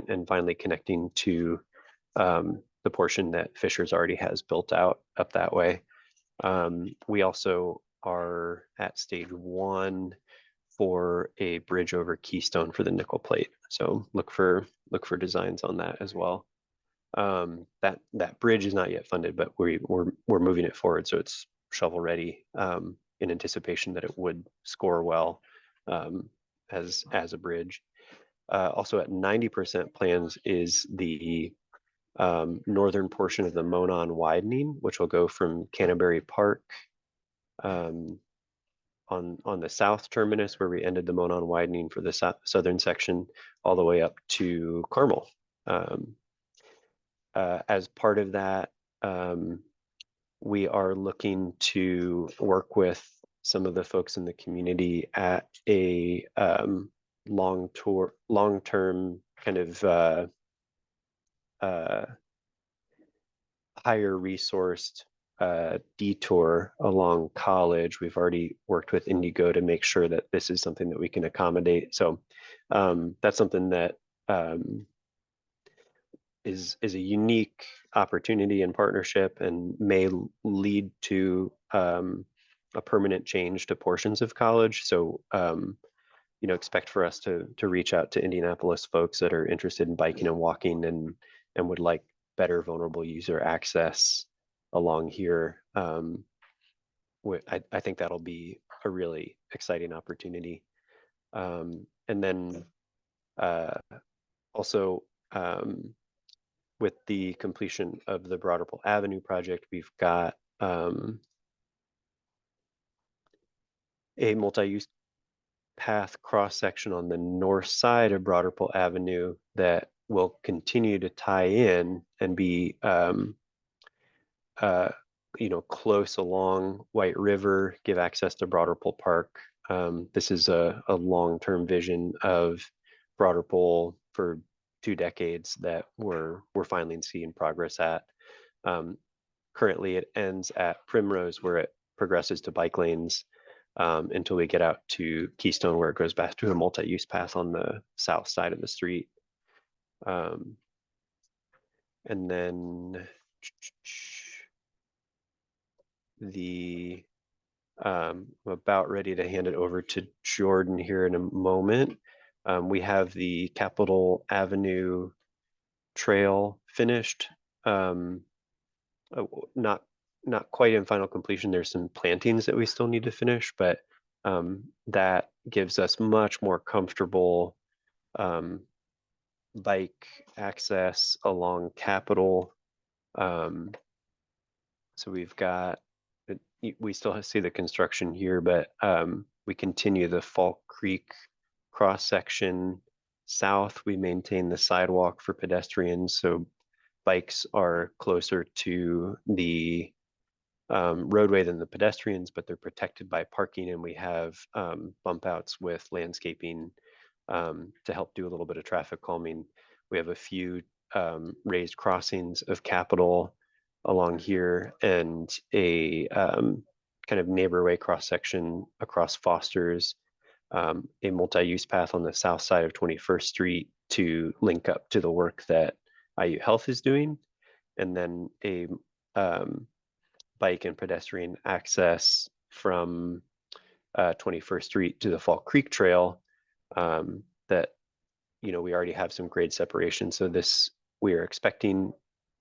and finally connecting to the portion that Fisher's already has built out up that way. We also are at stage 1 for a bridge over Keystone for the Nickel Plate. So look for designs on that as well. That bridge is not yet funded, but we're moving it forward, so it's shovel ready, in anticipation that it would score well as a bridge. Also at 90% plans is the northern portion of the Monon widening, which will go from Canterbury Park on the south terminus where we ended the Monon widening for the southern section, all the way up to Carmel. As part of that, we are looking to work with some of the folks in the community at a long-term kind of higher resourced detour along College. We've already worked with Indigo to make sure that this is something that we can accommodate. So that's something that is a unique opportunity and partnership, and may lead to a permanent change to portions of College. So you know, expect for us to reach out to Indianapolis folks that are interested in biking and walking and would like better vulnerable user access along here. I think that'll be a really exciting opportunity. And then also with the completion of the Broderpool Avenue project, we've got a multi-use path cross section on the north side of Broderpool Avenue that will continue to tie in and be you know, close along White River, give access to Broderpool Park. This is a long-term vision of Broderpool for 2 decades that we're finally seeing progress at. Currently, it ends at Primrose, where it progresses to bike lanes until we get out to Keystone, where it goes back to a multi-use path on the south side of the street. And then I'm about ready to hand it over to Jordan here in a moment. We have the Capitol Avenue Trail finished. Not quite in final completion. There's some plantings that we still need to finish, but that gives us much more comfortable bike access along Capitol. So we've got, we still see the construction here, but we continue the Fall Creek cross section south. We maintain the sidewalk for pedestrians, so bikes are closer to the roadway than the pedestrians, but they're protected by parking, and we have bump outs with landscaping to help do a little bit of traffic calming. We have a few raised crossings of Capitol along here, and a kind of neighborway cross section across Foster's, a multi-use path on the south side of 21st Street to link up to the work that IU Health is doing, and then a bike and pedestrian access from 21st Street to the Fall Creek Trail that, you know, we already have some grade separation. So this, we are expecting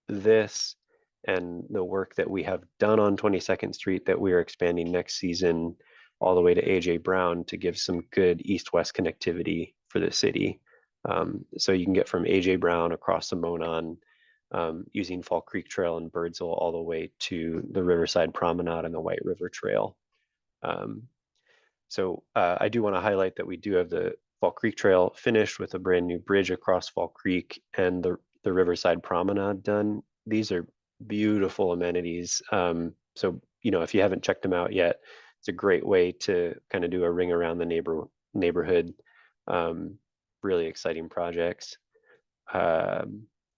this and the work that we have done on 22nd Street that we are expanding next season all the way to AJ Brown to give some good east-west connectivity for the city. So you can get from AJ Brown across the Monon using Fall Creek Trail and Birdsville all the way to the Riverside Promenade and the White River Trail. So I do want to highlight that we do have the Fall Creek Trail finished with a brand new bridge across Fall Creek and the Riverside Promenade done. These are beautiful amenities. So, you know, if you haven't checked them out yet, it's a great way to kind of do a ring around the neighborhood. Really exciting projects.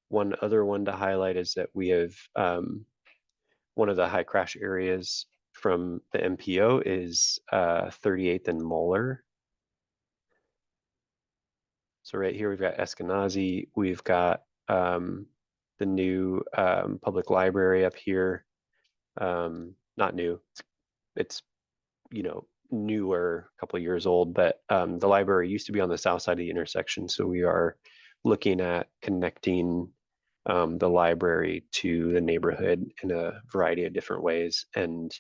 One other one to highlight is that we have one of the high crash areas from the MPO is 38th and Moeller. So right here we've got Eskenazi, we've got the new public library up here. Not new, it's, you know, newer, a couple of years old, but the library used to be on the south side of the intersection. So we are looking at connecting the library to the neighborhood in a variety of different ways. And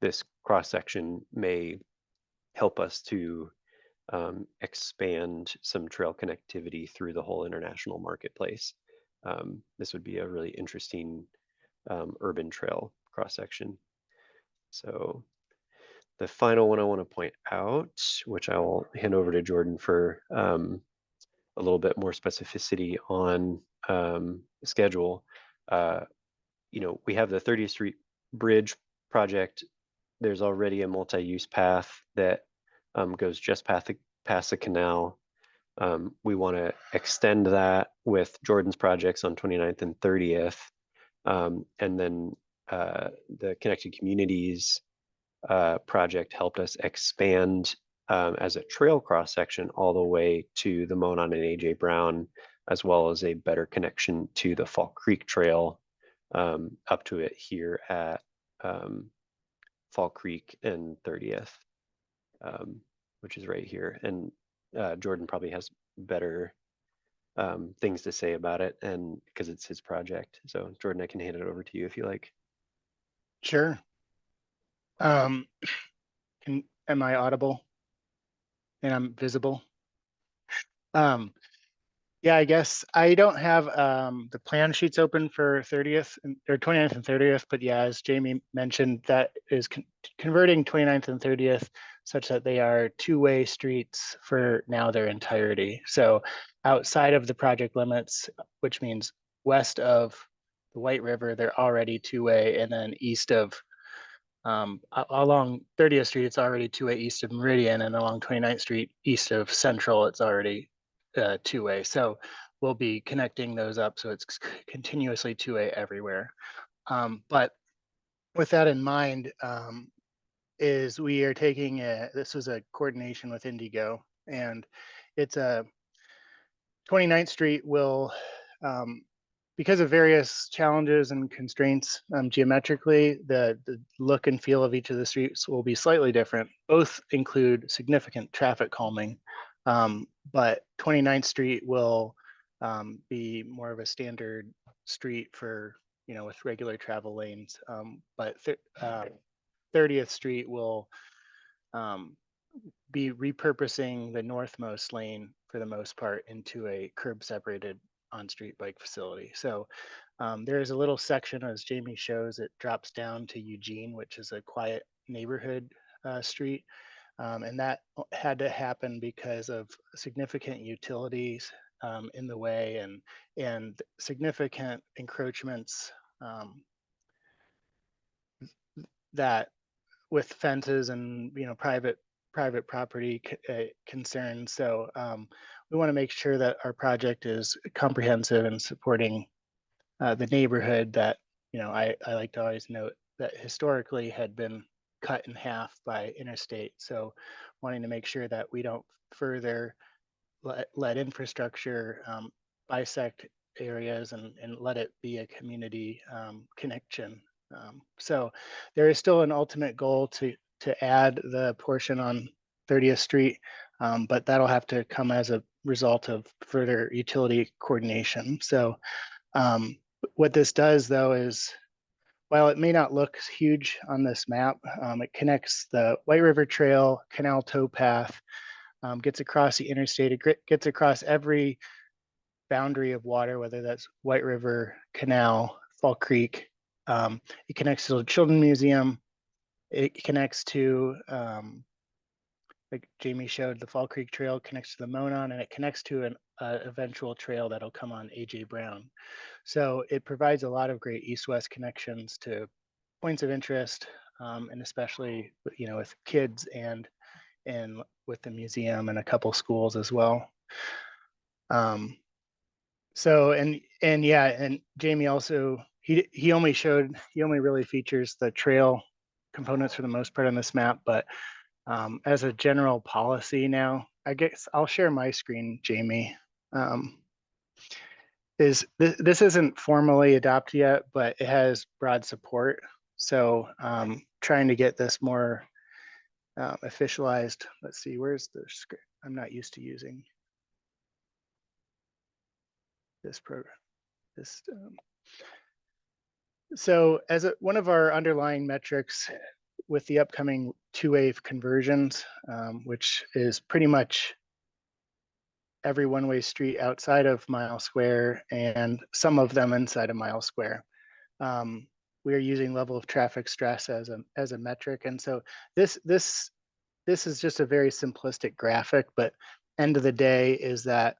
this cross section may help us to expand some trail connectivity through the whole international marketplace. this would be a really interesting urban trail cross section. So the final one I want to point out, which I will hand over to Jordan for a little bit more specificity on schedule. We have the 30th Street Bridge project. There's already a multi-use path that goes just past the canal. We want to extend that with Jordan's projects on 29th and 30th. And then the Connected Communities project helped us expand as a trail cross section all the way to the Monon and AJ Brown, as well as a better connection to the Fall Creek Trail up to it here at Fall Creek and 30th, which is right here. And Jordan probably has better things to say about it, and because it's his project. So Jordan, I can hand it over to you if you like. Sure. Am I audible? And I'm visible? Yeah, I guess I don't have the plan sheets open for 30th or 29th and 30th, but yeah, as Jamey mentioned, that is converting 29th and 30th such that they are two-way streets for now their entirety. So outside of the project limits, which means west of the White River, they're already two-way, and then east of along 30th Street, it's already two-way east of Meridian, and along 29th Street, east of Central, it's already two-way. So we'll be connecting those up so it's continuously two-way everywhere. But with that in mind, is we are taking this was a coordination with Indigo, and it's a 29th Street will because of various challenges and constraints geometrically, the look and feel of each of the streets will be slightly different. Both include significant traffic calming, but 29th Street will be more of a standard street for, with regular travel lanes. But 30th Street will be repurposing the northmost lane for the most part into a curb separated on-street bike facility. So there is a little section, as Jamey shows, it drops down to Eugene, which is a quiet neighborhood street. And that had to happen because of significant utilities in the way and significant encroachments that with fences and private property concerns. So we want to make sure that our project is comprehensive and supporting the neighborhood that I like to always note that historically had been cut in half by interstate. So wanting to make sure that we don't further let infrastructure bisect areas and let it be a community connection. So there is still an ultimate goal to add the portion on 30th Street, but that'll have to come as a result of further utility coordination. So what this does though is, while it may not look huge on this map, it connects the White River Trail, Canal Towpath, gets across the interstate, it gets across every boundary of water, whether that's White River, Canal, Fall Creek. It connects to the Children's Museum. It connects to, like Jamey showed, the Fall Creek Trail connects to the Monon, and it connects to an eventual trail that'll come on AJ Brown. So it provides a lot of great east-west connections to points of interest, and especially with kids and with the museum and a couple schools as well. So and Jamey also he only really features the trail components for the most part on this map, but as a general policy now, I guess I'll share my screen, Jamey. This isn't formally adopted yet, but it has broad support. So trying to get this more officialized. Let's see, where's the script? I'm not used to using this program. So as one of our underlying metrics with the upcoming two-way conversions, which is pretty much every one-way street outside of Mile Square and some of them inside of Mile Square. We are using level of traffic stress as a metric, and so this is just a very simplistic graphic, but end of the day is that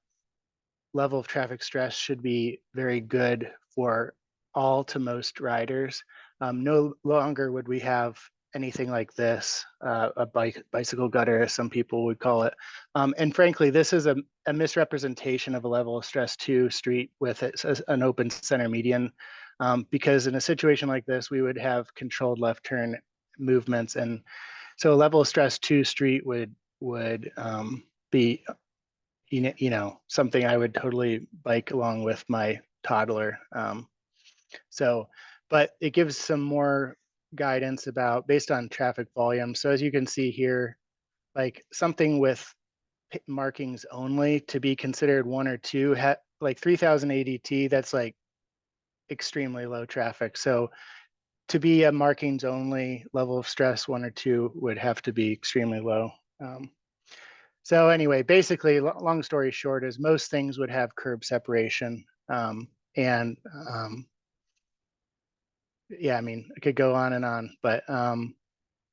level of traffic stress should be very good for all to most riders. No longer would we have anything like this, a bicycle gutter, as some people would call it. And frankly, this is a misrepresentation of a level of stress 2 street with an open center median, because in a situation like this, we would have controlled left turn movements. And so a level of stress 2 street would be something I would totally bike along with my toddler. But it gives some more guidance about based on traffic volume. So as you can see here, like something with markings only to be considered 1 or 2, like 3000 ADT, that's like extremely low traffic. So to be a markings only level of stress 1 or 2 would have to be extremely low. So anyway, basically, long story short is most things would have curb separation. Yeah, I mean, I could go on and on, but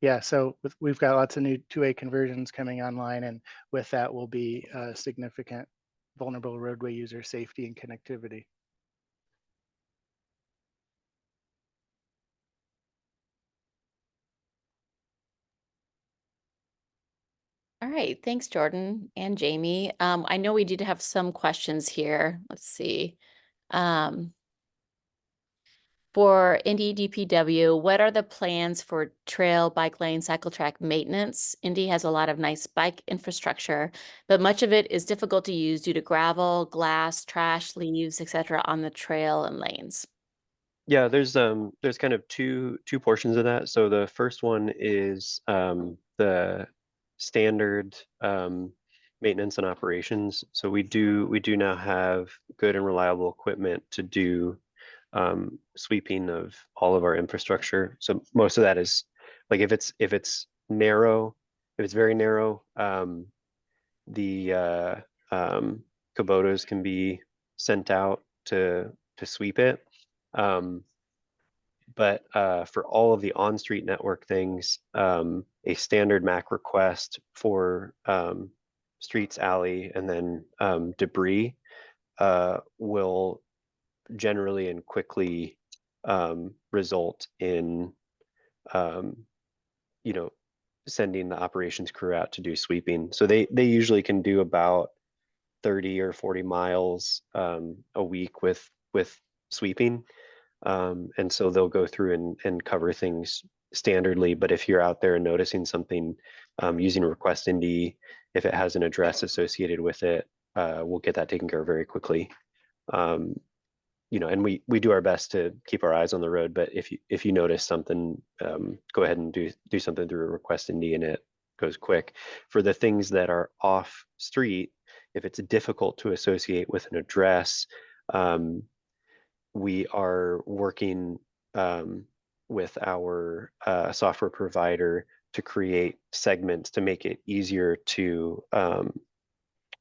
yeah, so we've got lots of new two-way conversions coming online, and with that will be significant vulnerable roadway user safety and connectivity. All right, thanks, Jordan and Jamie. I know we did have some questions here. Let's see. For Indy DPW, what are the plans for trail, bike lane, cycle track maintenance? Indy has a lot of nice bike infrastructure, but much of it is difficult to use due to gravel, glass, trash, leaves, etc. on the trail and lanes. Yeah, there's kind of two portions of that. So the first one is the standard maintenance and operations. So we do now have good and reliable equipment to do sweeping of all of our infrastructure. So most of that is like if it's narrow, if it's very narrow, the Kubotas can be sent out to sweep it. But for all of the on-street network things, a standard MAC request for streets, alley, and then debris will generally and quickly result in sending the operations crew out to do sweeping. So they usually can do about 30 or 40 miles a week with sweeping. And so they'll go through and cover things standardly. But if you're out there and noticing something using Request Indy, if it has an address associated with it, we'll get that taken care of very quickly. And we do our best to keep our eyes on the road. But if you notice something, go ahead and do something through a Request Indy, and it goes quick. For the things that are off street, if it's difficult to associate with an address, we are working with our software provider to create segments to make it easier to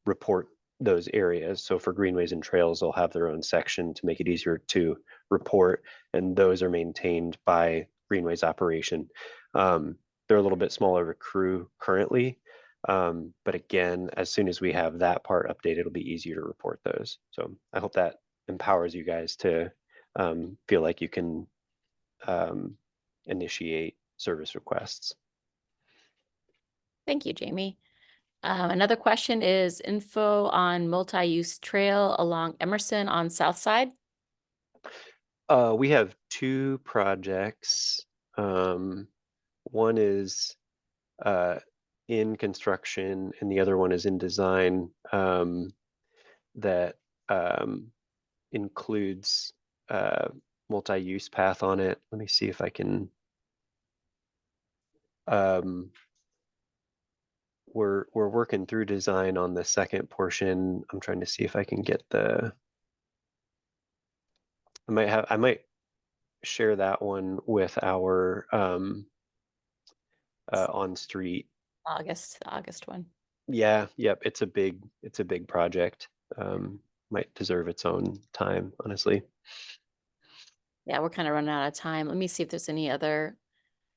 report those areas. So for greenways and trails, they'll have their own section to make it easier to report, and those are maintained by greenways operation. They're a little bit smaller of a crew currently, but again, as soon as we have that part updated, it'll be easier to report those. So I hope that empowers you guys to feel like you can initiate service requests. Thank you, Jamie. Another question is info on multi-use trail along Emerson on South Side. We have 2 projects. One is in construction and the other one is in design, that includes multi-use path on it. Let me see if I can. We're working through design on the second portion. I'm trying to see if I can get the. I might share that one with our on street. The August one. Yeah, yep, it's a big project. Might deserve its own time, honestly. Yeah, we're kind of running out of time. Let me see if there's any other,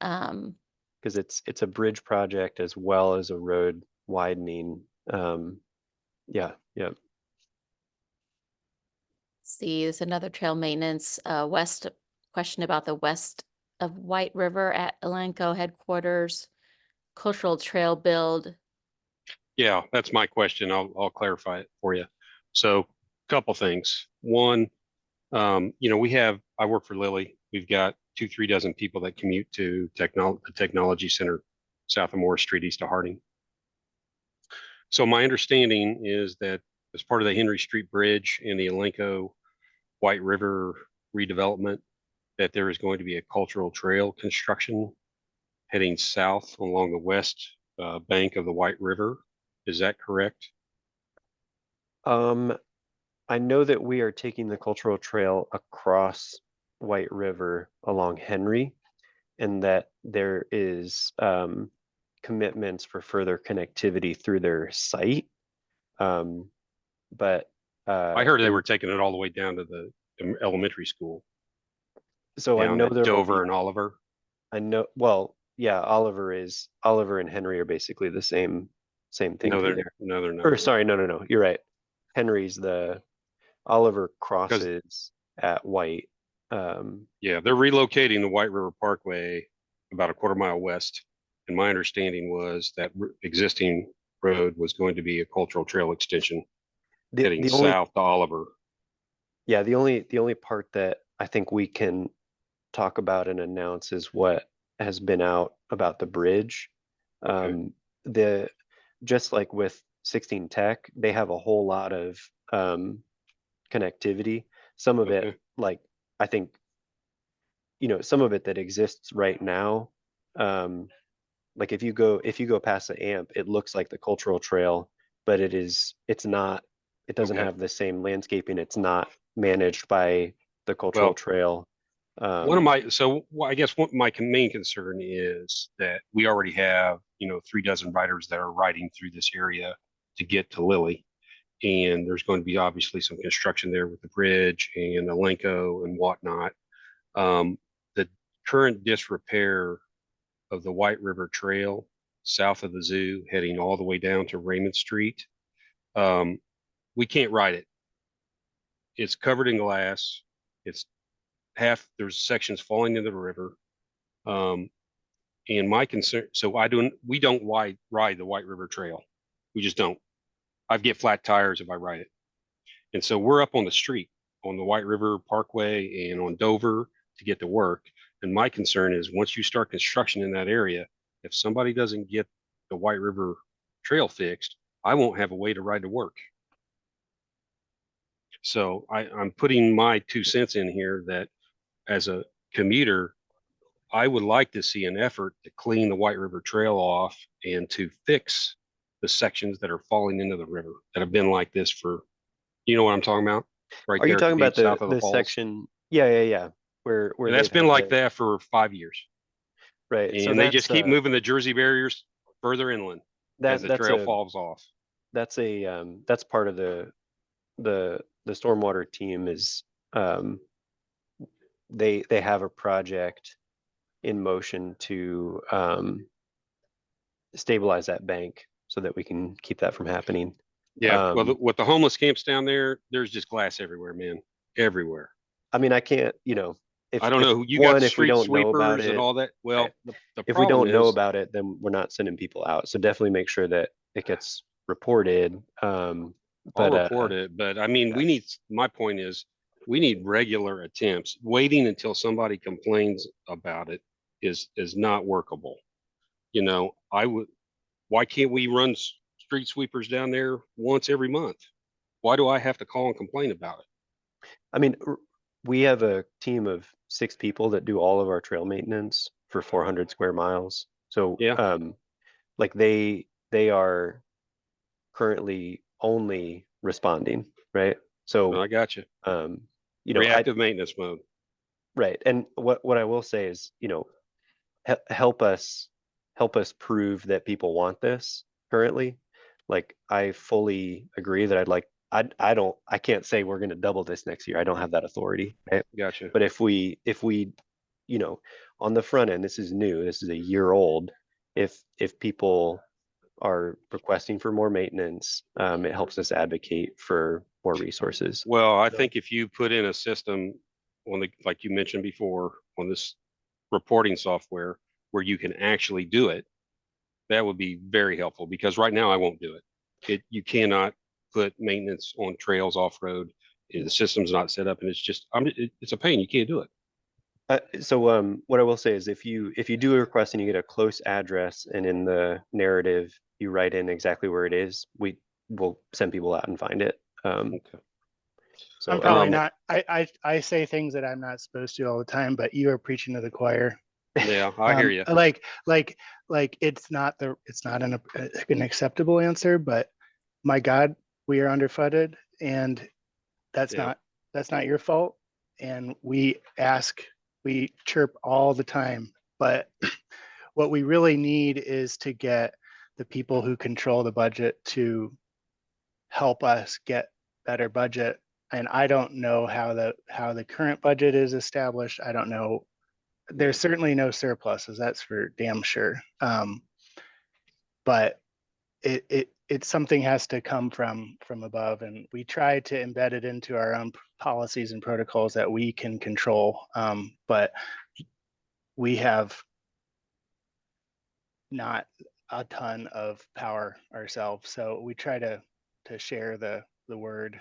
Because it's a bridge project as well as a road widening. Yeah. see, there's another trail maintenance, question about the west of White River at Elanco headquarters, cultural trail build. Yeah, that's my question. I'll clarify it for you. So, couple things. One, I work for Lilly. We've got 3 dozen people that commute to the technology center south of Morris Street, east of Harding. So my understanding is that as part of the Henry Street Bridge and the Elanco White River redevelopment, that there is going to be a cultural trail construction heading south along the west bank of the White River. Is that correct? I know that we are taking the cultural trail across White River along Henry, and that there is commitments for further connectivity through their site. But I heard they were taking it all the way down to the elementary school so I down know at there will Dover be, and Oliver. I know, well, yeah, Oliver and Henry are basically the same thing No, through they're there. no, they're Or not. sorry, no, you're right. Henry's Oliver 'Cause- crosses at White. Yeah, they're relocating the White River Parkway about a quarter mile west. And my understanding was that existing road was going to be a cultural trail extension heading The only south to Oliver. Yeah, the only part that I think we can talk about and announce is what has been out about the bridge. Okay. The just like with 16 Tech, they have a whole lot of connectivity. Some of it, Okay. like I think, some of it that exists right now. Like if you go past the AMP, it looks like the cultural trail, but it's not. It doesn't Okay. have the same landscaping. It's not managed by the cultural Well, trail. I guess what my main concern is that we already have, 3 dozen riders that are riding through this area to get to Lilly. And there's going to be obviously some construction there with the bridge and Elanco and whatnot. The current disrepair of the White River Trail south of the zoo, heading all the way down to Raymond Street, we can't ride it. It's covered in glass. It's there's sections falling into the river. And my concern, so we don't ride the White River Trail. We just don't. I get flat tires if I ride it. And so we're up on the street on the White River Parkway and on Dover to get to work. And my concern is once you start construction in that area, if somebody doesn't get the White River Trail fixed, I won't have a way to ride to work. So I'm putting my 2 cents in here that as a commuter, I would like to see an effort to clean the White River Trail off and to fix the sections that are falling into the river that have been like this for, you know what I'm talking about? Right Are you there at the talking about beach south of the the falls. section? Yeah. Where And that's they've been had like that for 5 years. right. So And they just keep moving the Jersey barriers further inland as the trail falls off. that's part of the stormwater team is they have a project in motion to stabilize that bank so that we can keep that from happening. Yeah, well, with the homeless camps down there, there's just glass everywhere, man, everywhere. I mean, I can't, I don't know. You got if we street don't know about sweepers and it, all that. Well, right. the If we problem don't know is, about it, then we're not sending people out. So definitely make sure that it gets reported. I'll But report it. But I mean, yeah. my point is, we need regular attempts. Waiting until somebody complains about it is not workable. Why can't we run street sweepers down there once every month? Why do I have to call and complain about it? I mean, we have a team of 6 people that do all of our trail maintenance for 400 square miles. So, Yeah. like they are currently only responding, right? So, I got you. Reactive maintenance mode. Right. And what I will say is, help us prove that people want this currently. like, I fully agree that I can't say we're going to double this next year. I don't have that authority, right? Gotcha. But if we, you know, on the front end, this is new, this is a year old. If people are requesting for more maintenance, it helps us advocate for more resources. Well, I think if you put in a system on the, like you mentioned before, on this reporting software where you can actually do it, that would be very helpful, because right now I won't do it. You cannot put maintenance on trails off road. The system's not set up, and it's just it's a pain. You can't do it. So what I will say is if you do a request and you get a close address, and in the narrative you write in exactly where it is, we will send people out and find it. Okay. So I'm probably not, I say things that I'm not supposed to all the time, but you are preaching to the choir. Yeah, I hear you. Like it's not an acceptable answer, but my God, we are underfunded, and that's Yeah. not your fault. And we chirp all the time, but what we really need is to get the people who control the budget to help us get better budget. And I don't know how the current budget is established. I don't know. There's certainly no surpluses, that's for damn sure. But it something has to come from above, and we try to embed it into our own policies and protocols that we can control. But we have not a ton of power ourselves, so we try to share the word.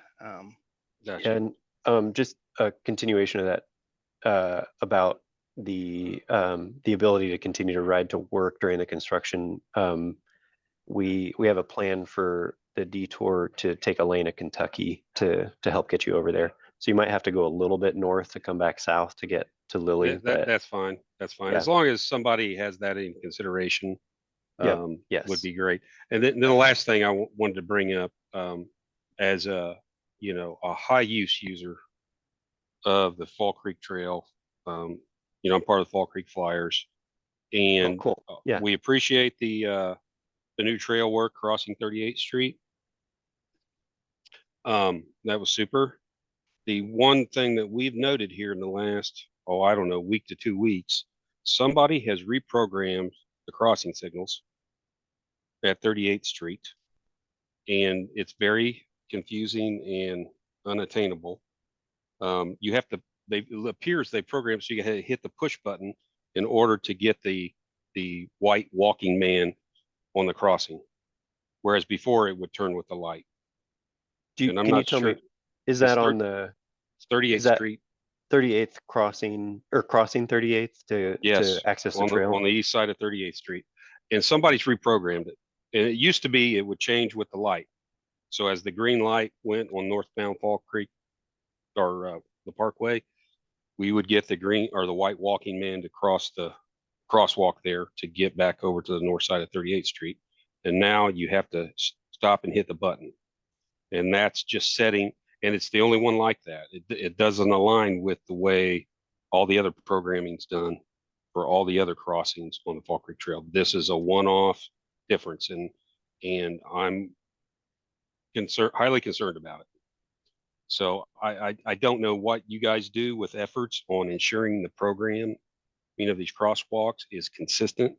Gotcha. and just a continuation of that, about the ability to continue to ride to work during the construction. We have a plan for the detour to take a lane of Kentucky to help get you over there. So you might have to go a little bit north to come back south to get to Lily. That's fine. That's fine. Yeah. As long as somebody has that in consideration, Yep. would Yes. be great. And then the last thing I wanted to bring up, as a high use user of the Fall Creek Trail, I'm part of the Fall Creek Flyers, and cool. Yeah. we appreciate the new trail work crossing 38th Street. That was super. The one thing that we've noted here in the last, I don't know, week to 2 weeks, somebody has reprogrammed the crossing signals at 38th Street, and it's very confusing and unattainable. It appears they programmed so you had to hit the push button in order to get the white walking man on the crossing, whereas before it would turn with the light. And I'm Can you not tell sure. me, is that on the 38th Street? 38th crossing, or crossing 38th to access the trail? On the east side of 38th Street. And somebody's reprogrammed it. And it used to be it would change with the light. So as the green light went on northbound Fall Creek or the Parkway, we would get the green or the white walking man to cross the crosswalk there to get back over to the north side of 38th Street. And now you have to stop and hit the button. And that's just setting, and it's the only one like that. It doesn't align with the way all the other programming's done for all the other crossings on the Fall Creek Trail. This is a one-off difference, and I'm highly concerned about it. So I don't know what you guys do with efforts on ensuring the program, these crosswalks is consistent.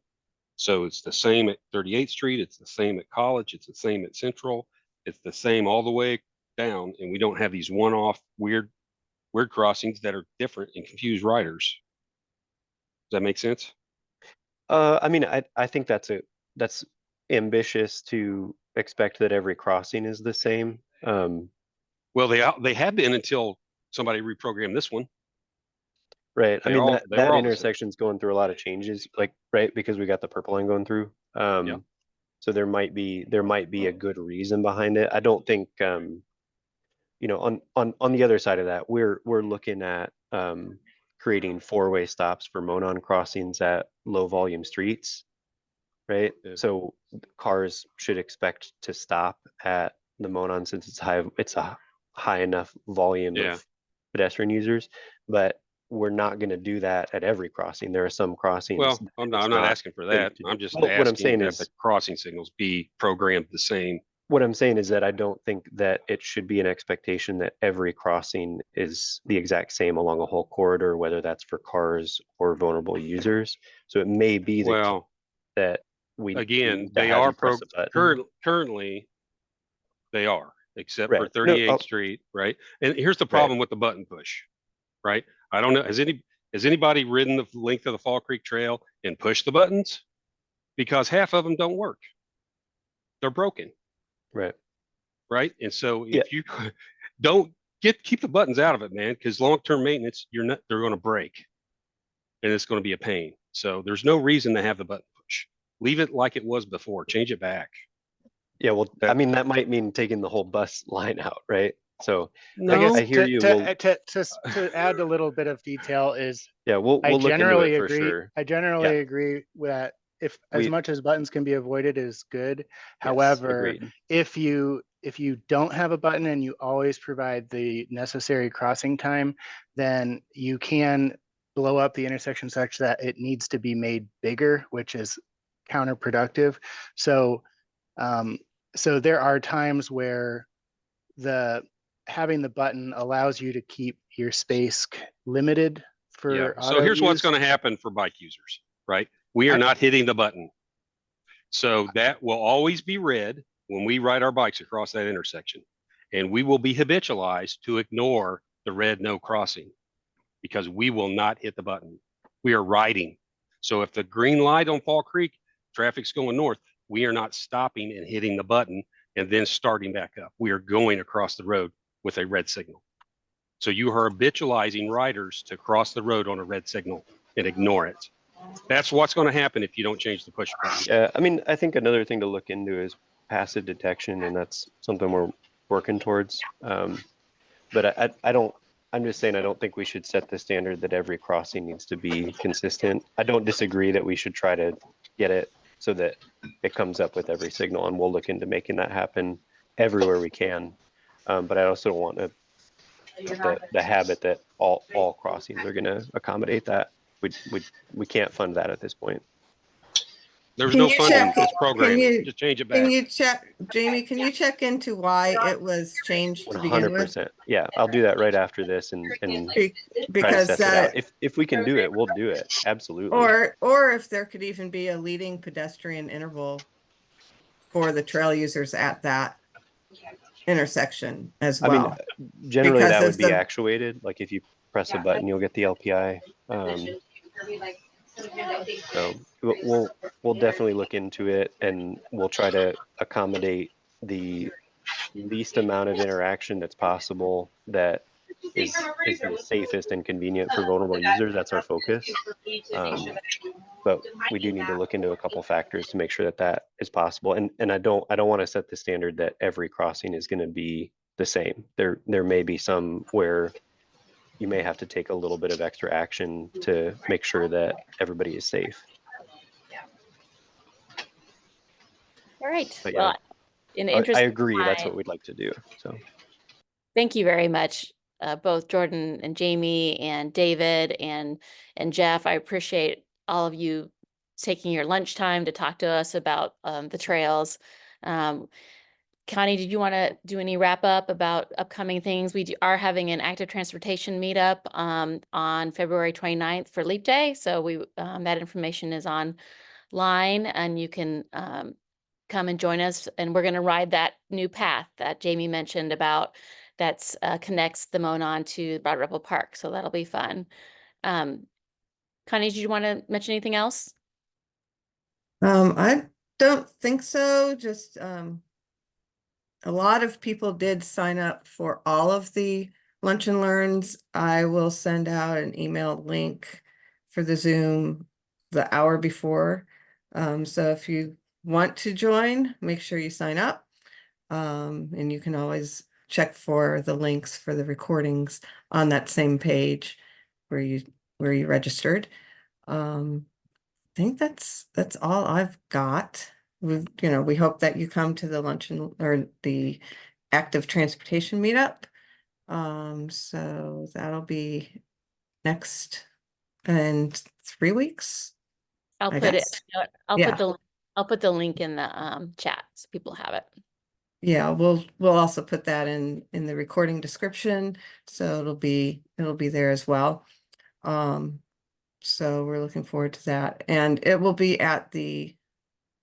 So it's the same at 38th Street, it's the same at College, it's the same at Central, it's the same all the way down, and we don't have these one-off weird crossings that are different and confuse riders. Does that make sense? I think that's ambitious to expect that every crossing is the same. Well, they have been until somebody reprogrammed this one. Right. They were That all intersection's going through a lot of changes, right, because we got the purple line going through. So there might be a good reason behind it. I don't think on the other side of that, we're looking at creating four-way stops for Monon crossings at low volume streets, right? Yeah. So cars should expect to stop at the Monon since it's a high enough volume of pedestrian users, but we're not going to do that at every crossing. There are some crossings. Well, I'm not asking for that. I'm just asking what I'm saying that is the crossing signals be programmed the same what I'm saying is that I don't think that it should be an expectation that every crossing is the exact same along a whole corridor, whether that's for cars or vulnerable users. So it may be the case Well, that we again, need to they have are you press a button. currently, they are, except for Right. No, 38th Street, right? And here's the Right. problem with the button push, right? I don't know, has anybody ridden the length of the Fall Creek Trail and pushed the buttons? Because half of them don't work. They're broken, Right. right? And so Yeah. if you don't keep the buttons out of it, man, because long-term maintenance, they're going to break and it's going to be a pain. So there's no reason to have the button push. Leave it like it was before. Change it back. Yeah, well, I That- mean, that might mean taking the whole bus line out, right? So I guess No, I hear you. We'll, to add a little bit of detail is yeah, we'll I look into generally it for agree. sure. I generally agree that if as We- much as buttons can be avoided is good. Yes, However, agreed. if you don't have a button and you always provide the necessary crossing time, then you can blow up the intersection such that it needs to be made bigger, which is counterproductive. So so there are times where having the button allows you to keep your space limited for yeah. So auto here's what's use. going to happen for bike users, right? We are not hitting the button. So that will always be red when we ride our bikes across that intersection. And we will be habitualized to ignore the red no crossing because we will not hit the button. We are riding. So if the green light on Fall Creek, traffic's going north, we are not stopping and hitting the button and then starting back up. We are going across the road with a red signal. So you are habitualizing riders to cross the road on a red signal and ignore it. That's what's going to happen if you don't change the push button. Yeah, I mean, I think another thing to look into is passive detection, and that's something we're working towards. But I'm just saying, I don't think we should set the standard that every crossing needs to be consistent. I don't disagree that we should try to get it so that it comes up with every signal, and we'll look into making that happen everywhere we can. But I also don't want the habit that all crossings are going to accommodate that. We can't fund that at this point. There's Can no you funding check- this can program. you- Just change it Can back. you check, Jamie, can you check into why it was changed to begin with? 100%. Yeah, I'll do that right after this and Be- try to Because suss it out. If we can do it, we'll do it. Absolutely. or if there could even be a leading pedestrian interval for the trail users at that intersection as I mean, well. generally because that of would be the- actuated. Like if you press a button, you'll get the LPI. So we'll definitely look into it, and we'll try to accommodate the least amount of interaction that's possible that is the safest and convenient for vulnerable users. That's our focus. But we do need to look into a couple factors to make sure that is possible. And I don't want to set the standard that every crossing is going to be the same. There may be some where you may have to take a little bit of extra action to make sure that everybody is safe. All right. But Well, in the interest I of agree. That's what time, we'd like to do. So thank you very much, both Jordan and Jamie and David and Jeff. I appreciate all of you taking your lunchtime to talk to us about the trails. Connie, did you want to do any wrap up about upcoming things? We are having an active transportation meetup on February 29th for Leap Day. So that information is online, and you can come and join us. And we're going to ride that new path that Jamie mentioned about that connects the Monon to Broad Ripple Park. So that'll be fun. Connie, did you want to mention anything else? I don't think so. Just a lot of people did sign up for all of the lunch and learns. I will send out an email link for the Zoom the hour before. So if you want to join, make sure you sign up. And you can always check for the links for the recordings on that same page where you registered. I think that's all I've got. We hope that you come to the luncheon or the active transportation meetup. So that'll be next in 3 weeks. I'll I put it. guess. I'll Yeah. put the link in the chat so people have it. Yeah, we'll also put that in the recording description, so it'll be there as well. So we're looking forward to that, and it will be at the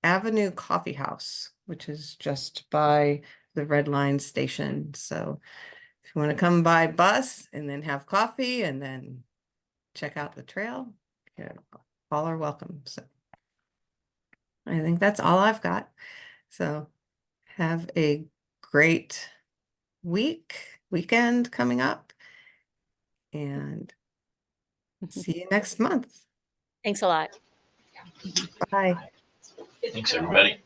Avenue Coffee House, which is just by the Red Line station. So if you want to come by bus and then have coffee and then check out the trail, yeah, all are welcome. So I think that's all I've got. So have a great weekend coming up, and see you next month. Thanks a lot. Bye. Thanks, everybody.